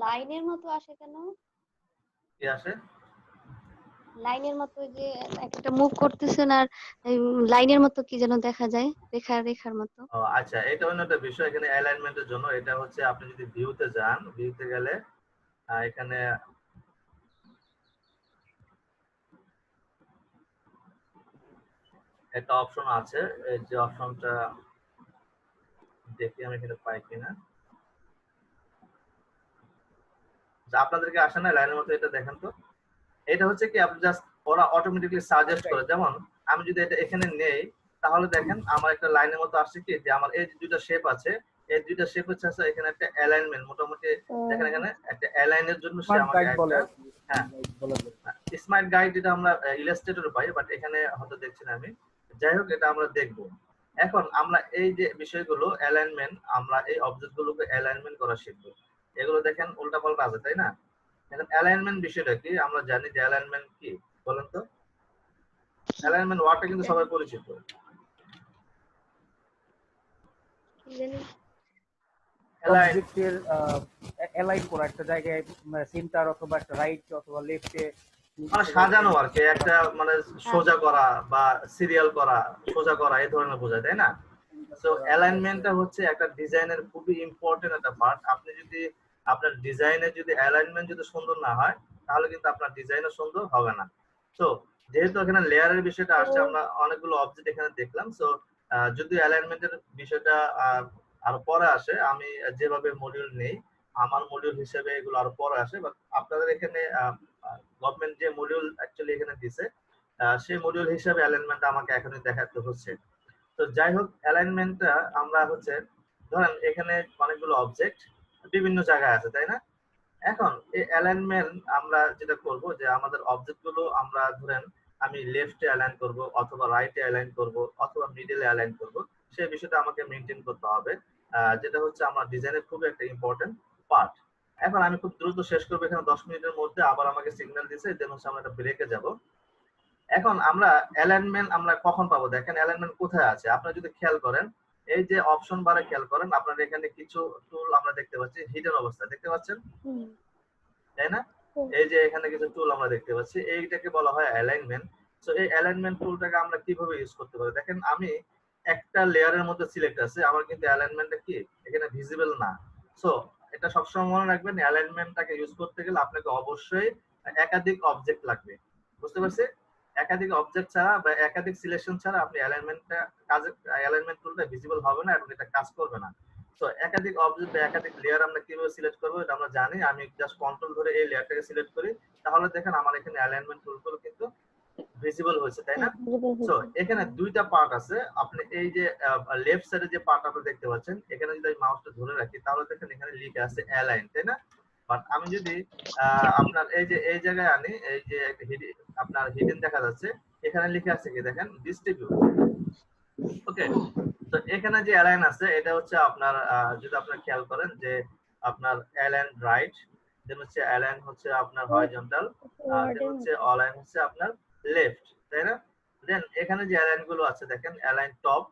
লাইনের মতো আসে কেন? কি আসে? লাইনের মতো যে একটা মুভ করতেছেন আর লাইনের মতো কি যেন দেখা যায়, রেখার মতো। ও আচ্ছা, এটা অন্য একটা বিষয়। এখানে অ্যালাইনমেন্টের জন্য এটা হচ্ছে আপনি যদি ভিউতে যান, ভিউতে গেলে এখানে একটা অপশন আছে, এই যে অপশনটা দেখি আমি এখানে পাই কিনা। আপনাদেরকে আসে না লাইনের মতো, এটা দেখেন তো। এটা হচ্ছে কি আপনি জাস্ট ওরা অটোমেটিক্যালি সাজেস্ট করে, যেমন আমি যদি এটা এখানে নেই তাহলে দেখেন আমার একটা লাইনের মতো আসছে কি, যে আমার এই দুইটা শেপ আছে, এই দুইটা শেপ হচ্ছে এখানে একটা অ্যালাইনমেন্ট মোটামুটি দেখেন, এখানে একটা অ্যালাইনের জন্য সে আমাকে একটা, হ্যাঁ স্মার্ট গাইড, যেটা আমরা ইলাস্ট্রেটরে পাই, বাট এখানে হয়তো দেখছি না আমি। যাই হোক, এটা আমরা দেখবো। এখন আমরা এই যে বিষয়গুলো অ্যালাইনমেন্ট, আমরা এই অবজেক্ট গুলোকে অ্যালাইনমেন্ট করা শিখবো। এগুলো দেখেন উল্টাপাল্টা আছে, তাই না? এখন অ্যালাইনমেন্ট বিষয়টা কি, আমরা জানি যে অ্যালাইনমেন্ট কি, বলেন তো? অ্যালাইনমেন্ট ওয়ার্ডটা কিন্তু সবাই পরিচিত। অবজেক্টের অ্যালাইন করা একটা জায়গায়, সেন্টার অথবা একটা রাইট অথবা লেফটে, মানে সাজানো আর কি, একটা মানে সোজা করা বা সিরিয়াল করা, সোজা করা, এই ধরনের বোঝায়, তাই না? সো অ্যালাইনমেন্টটা হচ্ছে একটা ডিজাইনের খুবই ইম্পর্টেন্ট একটা পার্ট। আপনি যদি আপনার ডিজাইনে যদি অ্যালাইনমেন্ট যদি সুন্দর না হয় তাহলে কিন্তু আপনার ডিজাইনও সুন্দর হবে না। সো যেহেতু এখানে লেয়ারের বিষয়টা আসছে, আমরা অনেকগুলো অবজেক্ট এখানে দেখলাম। সো যদি অ্যালাইনমেন্টের বিষয়টা আরো পরে আসে, আমি যেভাবে মডিউল নেই আমার মডিউল হিসেবে এগুলো আরো পরে আসে, বাট আপনাদের এখানে গভর্নমেন্ট যে মডিউল অ্যাকচুয়ালি এখানে দিছে সেই মডিউল হিসেবে অ্যালাইনমেন্টটা আমাকে এখনই দেখাতে হচ্ছে। তো যাই হোক, অ্যালাইনমেন্টটা আমরা হচ্ছে ধরেন এখানে অনেকগুলো অবজেক্ট বিভিন্ন জায়গায় আছে, তাই না? এখন এই অ্যালাইনমেন্ট আমরা যেটা করব, যে আমাদের অবজেক্ট গুলো আমরা ধরেন আমি লেফটে অ্যালাইন করব অথবা রাইটে অ্যালাইন করব অথবা মিডলে অ্যালাইন করব, সেই বিষয়টা আমাকে মেনটেন করতে হবে, যেটা হচ্ছে আমার ডিজাইনের খুব একটা ইম্পর্টেন্ট পার্ট। এখন আমি খুব দ্রুত শেষ করবো, এখানে 10 মিনিটের মধ্যে আবার আমাকে সিগন্যাল দিয়েছে, দেন হচ্ছে আমরা একটা ব্রেকে যাব। এখন আমরা অ্যালাইনমেন্ট আমরা কখন পাবো, দেখেন অ্যালাইনমেন্ট কোথায় আছে, আপনারা যদি খেয়াল করেন এই যে অপশন বারে খেয়াল করেন, আপনারা এখানে কিছু টুল আমরা দেখতে পাচ্ছি হিডেন অবস্থায়, দেখতে পাচ্ছেন তাই না? এই যে এখানে কিছু টুল আমরা দেখতে পাচ্ছি, এইটাকে বলা হয় অ্যালাইনমেন্ট। সো এই অ্যালাইনমেন্ট টুলটাকে আমরা কিভাবে ইউজ করতে পারি, দেখেন আমি একটা লেয়ারের মধ্যে সিলেক্ট আছে, আমার কিন্তু অ্যালাইনমেন্টটা কি এখানে ভিজিবল না। সো এটা সবসময় মনে রাখবেন, অ্যালাইনমেন্টটাকে ইউজ করতে গেলে আপনাকে অবশ্যই একাধিক অবজেক্ট লাগবে, বুঝতে পারছি? একাধিক অবজেক্ট ছাড়া বা একাধিক সিলেকশন ছাড়া আপনি অ্যালাইনমেন্ট টুলটা ভিজিবল হবে না এবং এটা কাজ করবে না। তো একাধিক অবজেক্ট বা একাধিক লেয়ার আমরা কিভাবে সিলেক্ট করবো এটা আমরা জানি। আমি জাস্ট কন্ট্রোল ধরে এই লেয়ারটাকে সিলেক্ট করি, তাহলে দেখেন আমার এখানে অ্যালাইনমেন্ট টুলগুলো কিন্তু ভিজিবল হয়েছে, তাই না? সো এখানে দুইটা পার্ট আছে। আপনি এই যে লেফট সাইডে যে পার্ট আপনি দেখতে পাচ্ছেন, এখানে যদি আমি মাউসটা ধরে রাখি তাহলে দেখেন এখানে লিখে আছে অ্যালাইন, তাই না? বাট আমি যদি আপনার এই যে এই জায়গায় আনি, এই যে আপনার হিডেন দেখা যাচ্ছে, এখানে লিখে আছে কি দেখেন ডিস্ট্রিবিউট। ওকে, তো এখানে যে অ্যালাইন আছে এটা হচ্ছে আপনার যদি আপনারা খেয়াল করেন যে আপনার অ্যালাইন রাইট, দেন হচ্ছে অ্যালাইন হচ্ছে আপনার হরিজন্টাল, দেন হচ্ছে অলাইন হচ্ছে আপনার লেফট, তাই না? দেন এখানে যে অ্যালাইন গুলো আছে দেখেন অ্যালাইন টপ,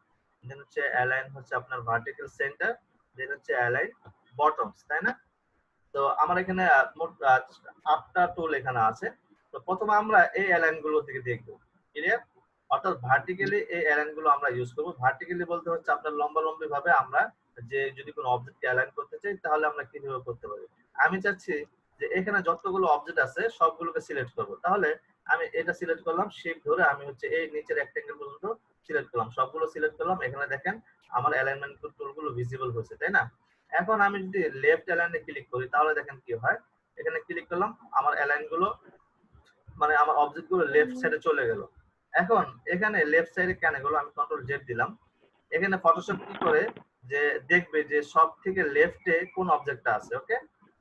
দেন হচ্ছে অ্যালাইন হচ্ছে আপনার ভার্টিক্যাল সেন্টার, দেন হচ্ছে অ্যালাইন বটমস, তাই না? তো আমার এখানে মোট 8টা টুল এখানে আছে। তো প্রথমে আমরা এই অ্যালাইন গুলো থেকে দেখব, ক্লিয়ার? অর্থাৎ ভার্টিক্যালি এই অ্যালাইন গুলো আমরা ইউজ করব। ভার্টিক্যালি বলতে হচ্ছে আপনার লম্বালম্বি ভাবে আমরা যে যদি কোনো অবজেক্টকে অ্যালাইন করতে চাই তাহলে আমরা কিভাবে করতে পারি। আমি চাচ্ছি যে এখানে যতগুলো অবজেক্ট আছে সবগুলোকে সিলেক্ট করব। তাহলে আমি এটা সিলেক্ট করলাম, শিফট ধরে আমি হচ্ছে এই নিচের রেক্টেঙ্গেল পর্যন্ত সিলেক্ট করলাম, সবগুলো সিলেক্ট করলাম। এখানে দেখেন আমার অ্যালাইনমেন্ট টুলগুলো ভিজিবল হয়েছে, তাই না? এখন আমি যদি লেফট অ্যালাইনে ক্লিক করি তাহলে দেখেন কি হয়। এখানে ক্লিক করলাম, আমার অ্যালাইন গুলো মানে আমার অবজেক্ট গুলো লেফট সাইডে চলে গেল। এখন এখানে লেফট সাইডে কেন গেল, আমি কন্ট্রোল জেড দিলাম। এখানে ফটোশপ কি করে যে দেখবে যে সব থেকে লেফটে কোন অবজেক্টটা আছে। ওকে,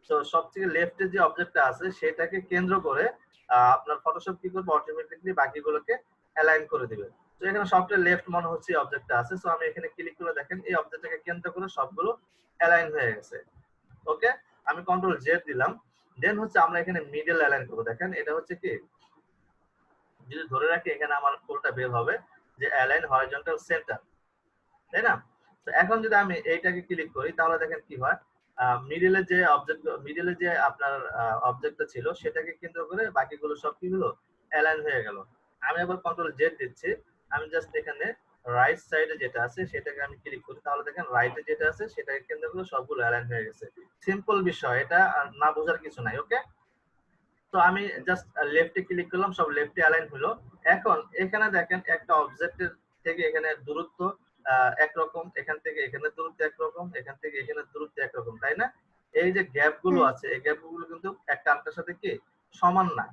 তো সব থেকে লেফটে যে অবজেক্টটা আছে সেটাকে কেন্দ্র করে আপনার ফটোশপ কি করবে, অটোমেটিক্যালি বাকিগুলোকে অ্যালাইন করে দিবে। তো এখানে সবচেয়ে লেফট মনে হচ্ছে এই অবজেক্টটা আছে, সো আমি এখানে ক্লিক করে দেখেন এই অবজেক্টটাকে কেন্দ্র করে সবগুলো অ্যালাইন হয়ে গেছে। ওকে, আমি কন্ট্রোল জেড দিলাম। দেন হচ্ছে আমরা এখানে মিডল অ্যালাইন করব। দেখেন এটা হচ্ছে কি, যদি ধরে রাখি এখানে আমার টুলটা বের হবে যে অ্যালাইন হরিজন্টাল সেন্টার, তাই না? তো এখন যদি আমি এইটাকে ক্লিক করি তাহলে দেখেন কি হয়, মিডলে যে আপনার অবজেক্টটা ছিল সেটাকে কেন্দ্র করে বাকিগুলো সব কি হলো, অ্যালাইন হয়ে গেল। আমি আবার কন্ট্রোল জেড দিচ্ছি, আমি জাস্ট এখানে রাইট সাইডে যেটা আছে সেটাকে আমি ক্লিক করি, তাহলে দেখেন রাইটে যেটা আছে সেটাকে কেন্দ্র করে সবগুলো অ্যালাইন হয়ে গেছে। সিম্পল বিষয়, এটা না বোঝার কিছু নাই। ওকে, তো আমি জাস্ট লেফটে ক্লিক করলাম, সব লেফটে অ্যালাইন হলো। এখন এখানে দেখেন একটা অবজেক্টের থেকে এখানে দূরত্ব একরকম, এখান থেকে এখানে দূরত্ব একরকম, এখান থেকে এখানে দূরত্ব একরকম, তাই না? এই যে গ্যাপ গুলো আছে এই গ্যাপ গুলো কিন্তু একটা আরেকটার সাথে কি সমান না।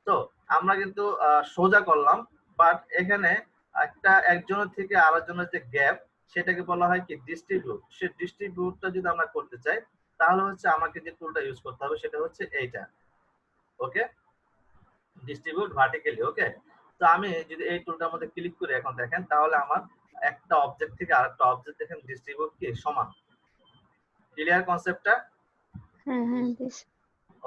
তো আমরা কিন্তু সোজা করলাম, বাট এখানে একজনের থেকে আরেকজনের যে গ্যাপ সেটাকে বলা হয় কি ডিস্ট্রিবিউট। সে ডিস্ট্রিবিউটটা যদি আমরা করতে চাই তাহলে হচ্ছে আমাকে যে টুলটা ইউজ করতে হবে সেটা হচ্ছে এইটা। ওকে, ডিস্ট্রিবিউট ভার্টিক্যালি। ওকে, তো আমি যদি এই টুলটার মধ্যে ক্লিক করি এখন দেখেন তাহলে আমার একটা অবজেক্ট থেকে আরেকটা অবজেক্ট দেখেন ডিস্ট্রিবিউট কি সমান। ক্লিয়ার কনসেপ্টটা?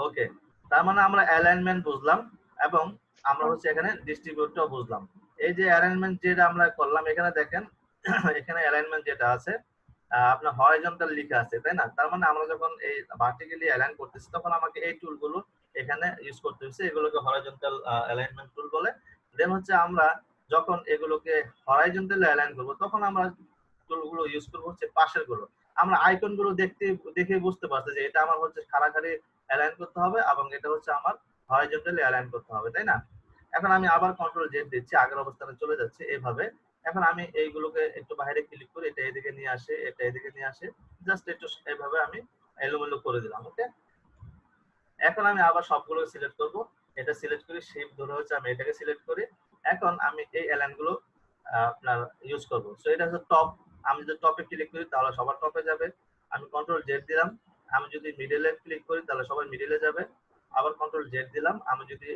ওকে, তার মানে আমরা অ্যালাইনমেন্ট বুঝলাম এবং আমরা হচ্ছে এখানে ডিস্ট্রিবিউটটাও বুঝলাম। এই যে অ্যালাইনমেন্ট যেটা আমরা করলাম এখানে দেখেন এখানে অ্যালাইনমেন্ট যেটা আছে আপনার হরিজন্টাল লেখা আছে, তাই না? তার মানে আমরা যখন এই ভার্টিক্যালি অ্যালাইন করতেছি তখন আমাকে এই টুলগুলো এখানে ইউজ করতে হচ্ছে, এগুলোকে হরিজন্টাল অ্যালাইনমেন্ট টুল বলে। দেন হচ্ছে আমরা যখন এগুলোকে হরিজন্টাল অ্যালাইন করব তখন আমরা টুলগুলো ইউজ করব হচ্ছে পাশের গুলো। আমরা আইকন গুলো দেখে বুঝতে পারছি যে এটা আমার হচ্ছে খাড়াখাড়ি অ্যালাইন করতে হবে এবং এটা হচ্ছে আমার হরিজন্টালি অ্যালাইন করতে হবে, তাই না? এখন আমি আবার কন্ট্রোল জেড দিচ্ছি, আগের অবস্থানে চলে যাচ্ছে এইভাবে। এখন আমি এইগুলোকে একটু বাইরে ক্লিক করি, এটা এদিকে নিয়ে আসে, এটা এদিকে নিয়ে আসে, জাস্ট একটু এইভাবে আমি এলোমেলো করে দিলাম। ওকে, এখন আমি আবার সবগুলো সিলেক্ট করব, এটা সিলেক্ট করি, শিফট ধরে হচ্ছে আমি এটাকে সিলেক্ট করি। এখন আমি এই অ্যালাইন গুলো আপনার ইউজ করব। সো এটা হচ্ছে টপ, আমি যদি টপে ক্লিক করি তাহলে সবার টপে যাবে। আমি কন্ট্রোল জেড দিলাম, আমি যদি মিডলে ক্লিক করি তাহলে সবাই মিডলে যাবে। আবার কন্ট্রোল জেড দিলাম, আমি যদি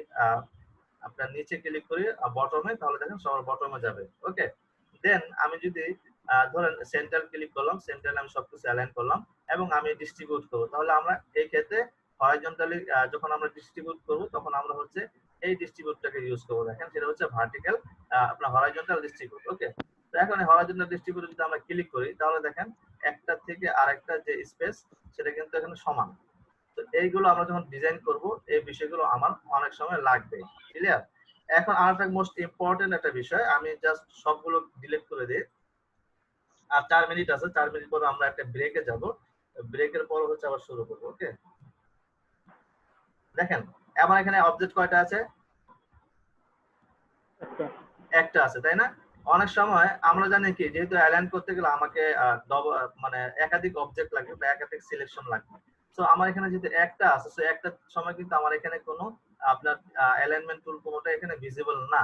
আপনার নিচে ক্লিক করি বটমে তাহলে দেখেন সবার বটমে যাবে। ওকে, দেন আমি যদি ধরেন সেন্টার ক্লিক করলাম, সেন্টারে আমি সবকিছু অ্যালাইন করলাম এবং আমি ডিস্ট্রিবিউট করব, তাহলে আমরা এই ক্ষেত্রে হরিজন্টালি যখন আমরা ডিস্ট্রিবিউট করব তখন আমরা হচ্ছে এই ডিস্ট্রিবিউটটাকে ইউজ করব। দেখেন সেটা হচ্ছে ভার্টিক্যাল আপনার হরিজন্টাল ডিস্ট্রিবিউট। ওকে, তো এখন হরিজন্টাল ডিস্ট্রিবিউট যদি আমরা ক্লিক করি তাহলে দেখেন একটা থেকে আরেকটা যে স্পেস সেটা কিন্তু এখানে সমান। তো এইগুলো আমরা যখন ডিজাইন করব এই বিষয়গুলো আমার অনেক সময় লাগবে। ক্লিয়ার? এখন আরেকটা মোস্ট ইম্পর্টেন্ট একটা বিষয়, আমি জাস্ট সবগুলো ডিলিট করে দিই। আর 4 মিনিট আছে, 4 মিনিট পর আমরা একটা ব্রেকে যাব, ব্রেকের পর হচ্ছে আবার শুরু করব। ওকে, দেখেন আমার এখানে অবজেক্ট কয়টা আছে, একটা আছে, তাই না? অনেক সময় আমরা জানি কি, যেহেতু অ্যালাইন করতে গেলে আমাকে মানে একাধিক অবজেক্ট লাগবে বা একাধিক সিলেকশন লাগবে। সো আমার এখানে যেহেতু একটা আছে, সো একটা সময় কিন্তু আমার এখানে কোনো আপনার অ্যালাইনমেন্ট টুল কোনোটা এখানে ভিজিবল না।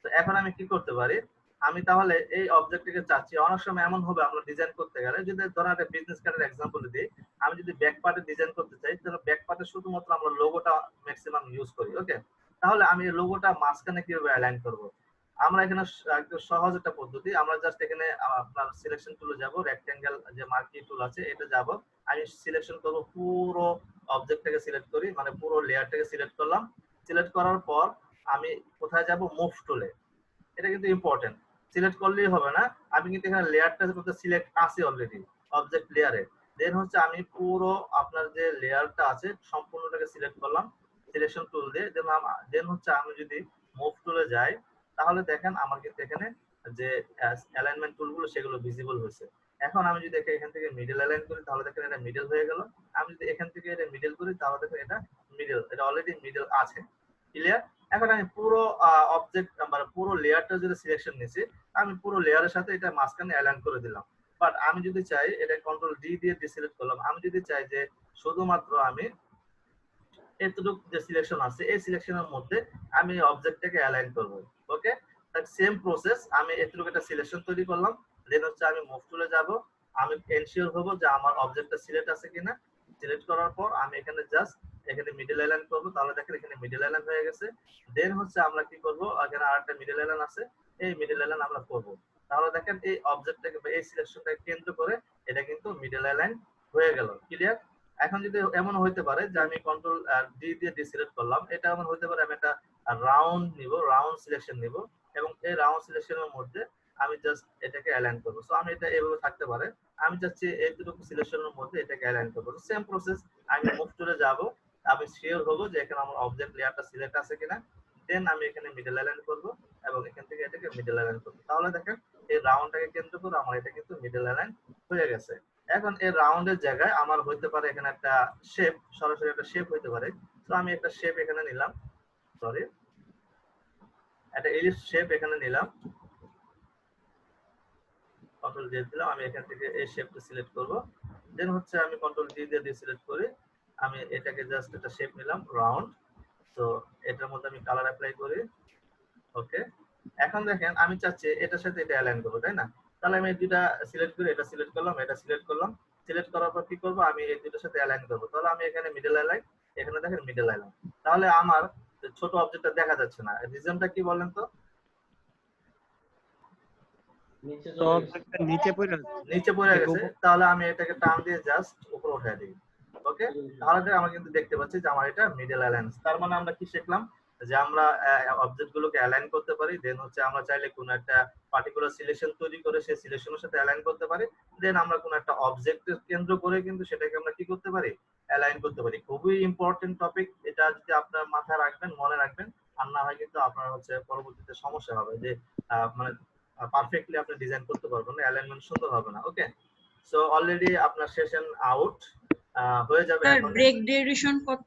তো এখন আমি কি করতে পারি, আমি তাহলে এই অবজেক্টটিকে চাচ্ছি, অনেক সময় এমন হবে আমরা ডিজাইন করতে গেলে, যদি ধরেন একটা বিজনেস কার্ডের এক্সাম্পল দিই, আমি যদি ব্যাক পার্টে ডিজাইন করতে চাই, তাহলে ব্যাক পার্টে শুধুমাত্র আমরা লোগোটা ম্যাক্সিমাম ইউজ করি। ওকে, তাহলে আমি এই লোগোটা মাঝখানে কিভাবে অ্যালাইন করব? আমরা এখানে একদম সহজ একটা পদ্ধতি, আমরা জাস্ট এখানে আপনার সিলেকশন টুলে যাব, রেক্টেঙ্গেল যে মার্কি টুল আছে এটা যাব, আমি সিলেকশন করব, পুরো অবজেক্টটাকে সিলেক্ট করি, মানে পুরো লেয়ারটাকে সিলেক্ট করলাম। সিলেক্ট করার পর আমি কোথায় যাব, মুভ টুলে। এটা কিন্তু ইম্পর্টেন্ট, সিলেক্ট করলেই হবে না, আমি কিন্তু এখানে লেয়ারটা করতে সিলেক্ট আছে অলরেডি অবজেক্ট লেয়ারে। দেন হচ্ছে আমি পুরো আপনার যে লেয়ারটা আছে সম্পূর্ণটাকে সিলেক্ট করলাম সিলেকশন টুল দিয়ে। দেন হচ্ছে আমি যদি মুভ টুলে যাই, তাহলে দেখেন আমার কিন্তু এখানে যে অ্যালাইনমেন্ট টুলগুলো সেগুলো ভিজিবল হয়েছে। এখন আমি যদি এখান থেকে মিডল অ্যালাইন করি, তাহলে দেখেন এটা মিডল হয়ে গেল। আমি যদি এখান থেকে এটা মিডল করি, তাহলে দেখেন এটা মিডল, এটা অলরেডি মিডল আছে। ক্লিয়ার? এখন আমি পুরো অবজেক্ট মানে পুরো লেয়ারটা যদি সিলেকশন নিয়েছি, আমি পুরো লেয়ারের সাথে এটা মাঝখানে অ্যালাইন করে দিলাম। বাট আমি যদি চাই, এটা কন্ট্রোল ডি দিয়ে ডিসিলেক্ট করলাম, আমি যদি চাই যে শুধুমাত্র আমি এতটুকু যে সিলেকশন আছে এই সিলেকশনের মধ্যে আমি অবজেক্টটাকে অ্যালাইন করব। ওকে, তার সেম প্রসেস, আমি এতটুকু একটা সিলেকশন তৈরি করলাম। দেন হচ্ছে আমি মুভ টুলে যাব, আমি এনশিওর হব যে আমার অবজেক্টটা সিলেক্ট আছে কিনা। সিলেক্ট করার পর আমি এখানে জাস্ট এখানে মিডল অ্যালাইন করব, তাহলে দেখেন এখানে মিডল অ্যালাইন হয়ে গেছে। দেন হচ্ছে আমরা কি করব, এখানে আরেকটা মিডল অ্যালাইন আছে, এই মিডল অ্যালাইন আমরা করব। তাহলে দেখেন এই অবজেক্টটাকে বা এই সিলেকশনটাকে কেন্দ্র করে এটা কিন্তু মিডল অ্যালাইন হয়ে গেল। ক্লিয়ার? এখন যদি এমন হইতে পারে যে আমি কন্ট্রোল ডি দিয়ে ডিসিলেক্ট করলাম, এটা এমন হইতে পারে আমি একটা রাউন্ড নিব, রাউন্ড সিলেকশন নিব, এবং এই রাউন্ড সিলেকশনের মধ্যে আমি জাস্ট এটাকে অ্যালাইন করব। সো আমি এটা এভাবে থাকতে পারে, আমি চাচ্ছি এইটুকু সিলেকশনের মধ্যে এটাকে অ্যালাইন করব। সেম প্রসেস, আমি মুভ টুলে যাব, আমি শিওর হব যে এখানে আমার অবজেক্ট লেয়ারটা সিলেক্ট আছে কিনা। দেন আমি এখানে মিডল অ্যালাইন করব এবং এখান থেকে এটাকে মিডল অ্যালাইন করব। তাহলে দেখেন এই রাউন্ডটাকে কেন্দ্র করে আমার এটা কিন্তু মিডল অ্যালাইন হয়ে গেছে। এখন এই রাউন্ডের জায়গায় আমার হইতে পারে এখানে একটা শেপ, সরাসরি একটা শেপ হইতে পারে। তো আমি একটা শেপ এখানে নিলাম, সরি একটা এলিপস শেপ এখানে নিলাম, কন্ট্রোল ডি দিলাম, আমি এখান থেকে এই শেপটা সিলেক্ট করব। দেন হচ্ছে আমি কন্ট্রোল ডি দিয়ে ডিসিলেক্ট করি, আমি এটাকে জাস্ট একটা শেপ নিলাম রাউন্ড। তো এটার মধ্যে আমি কালার অ্যাপ্লাই করি। ওকে, এখন দেখেন আমি চাচ্ছি এটার সাথে এটা অ্যালাইন করব, তাই না? তাহলে আমি এই দুইটা সিলেক্ট করি, এটা সিলেক্ট করলাম, এটা সিলেক্ট করলাম। সিলেক্ট করার পর কি করব, আমি এই দুইটার সাথে অ্যালাইন করব। তাহলে আমি এখানে মিডল অ্যালাইন, এখানে দেখেন মিডল অ্যালাইন। তাহলে আমার ছোট অবজেক্টটা দেখা যাচ্ছে না, রিজনটা কি বলেন তো? নিচে পড়ে গেছে। তাহলে আমি এটাকে টান দিয়ে জাস্ট উপরে উঠায় দিই। ওকে, তাহলে আমরা কিন্তু দেখতে পাচ্ছি যে আমার এটা মিডল অ্যালাইন। তার মানে আমরা কি শিখলাম, যে আমরা অবজেক্ট গুলোকে অ্যালাইন করতে পারি। দেন হচ্ছে আমরা চাইলে কোনো একটা পার্টিকুলার সিলেকশন তৈরি করে সেই সিলেকশনের সাথে অ্যালাইন করতে পারি। দেন আমরা কোনো একটা অবজেক্ট কেন্দ্র করে কিন্তু সেটাকে আমরা কি করতে পারি, অ্যালাইন করতে পারি। খুবই ইম্পর্টেন্ট টপিক, এটা যদি আপনার মাথায় রাখবেন, মনে রাখবেন, আর না হয় কিন্তু আপনার হচ্ছে পরবর্তীতে সমস্যা হবে, যে মানে পারফেক্টলি আপনি ডিজাইন করতে পারবেন না, অ্যালাইনমেন্ট সুন্দর হবে না। ওকে, সো অলরেডি আপনার সেশন আউট হয়ে যাবে। স্যার ব্রেক ডিউরেশন কত?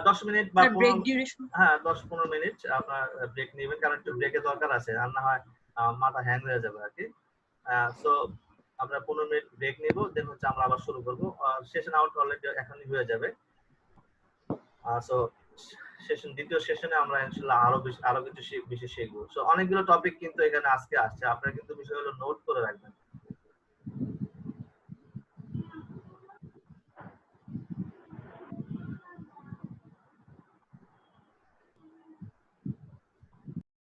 10 মিনিট বা ব্রেক ডিউরেশন, হ্যাঁ 10-15 মিনিট আপনার ব্রেক নেবেন, কারণ একটু ব্রেকের দরকার আছে, আর না হয় মাথা হ্যাং হয়ে যাবে আর কি। সো আমরা 15 মিনিট ব্রেক নিব, দেন হচ্ছে আমরা আবার শুরু করব। সেশন আউট অলরেডি এখনই হয়ে যাবে। সো দ্বিতীয় সেশনে আমরা ইনশাআল্লাহ আরো কিছু বেশি শিখবো। সো অনেকগুলো টপিক কিন্তু এখানে আজকে আসছে, আপনারা কিন্তু বিষয়গুলো নোট করে রাখবেন।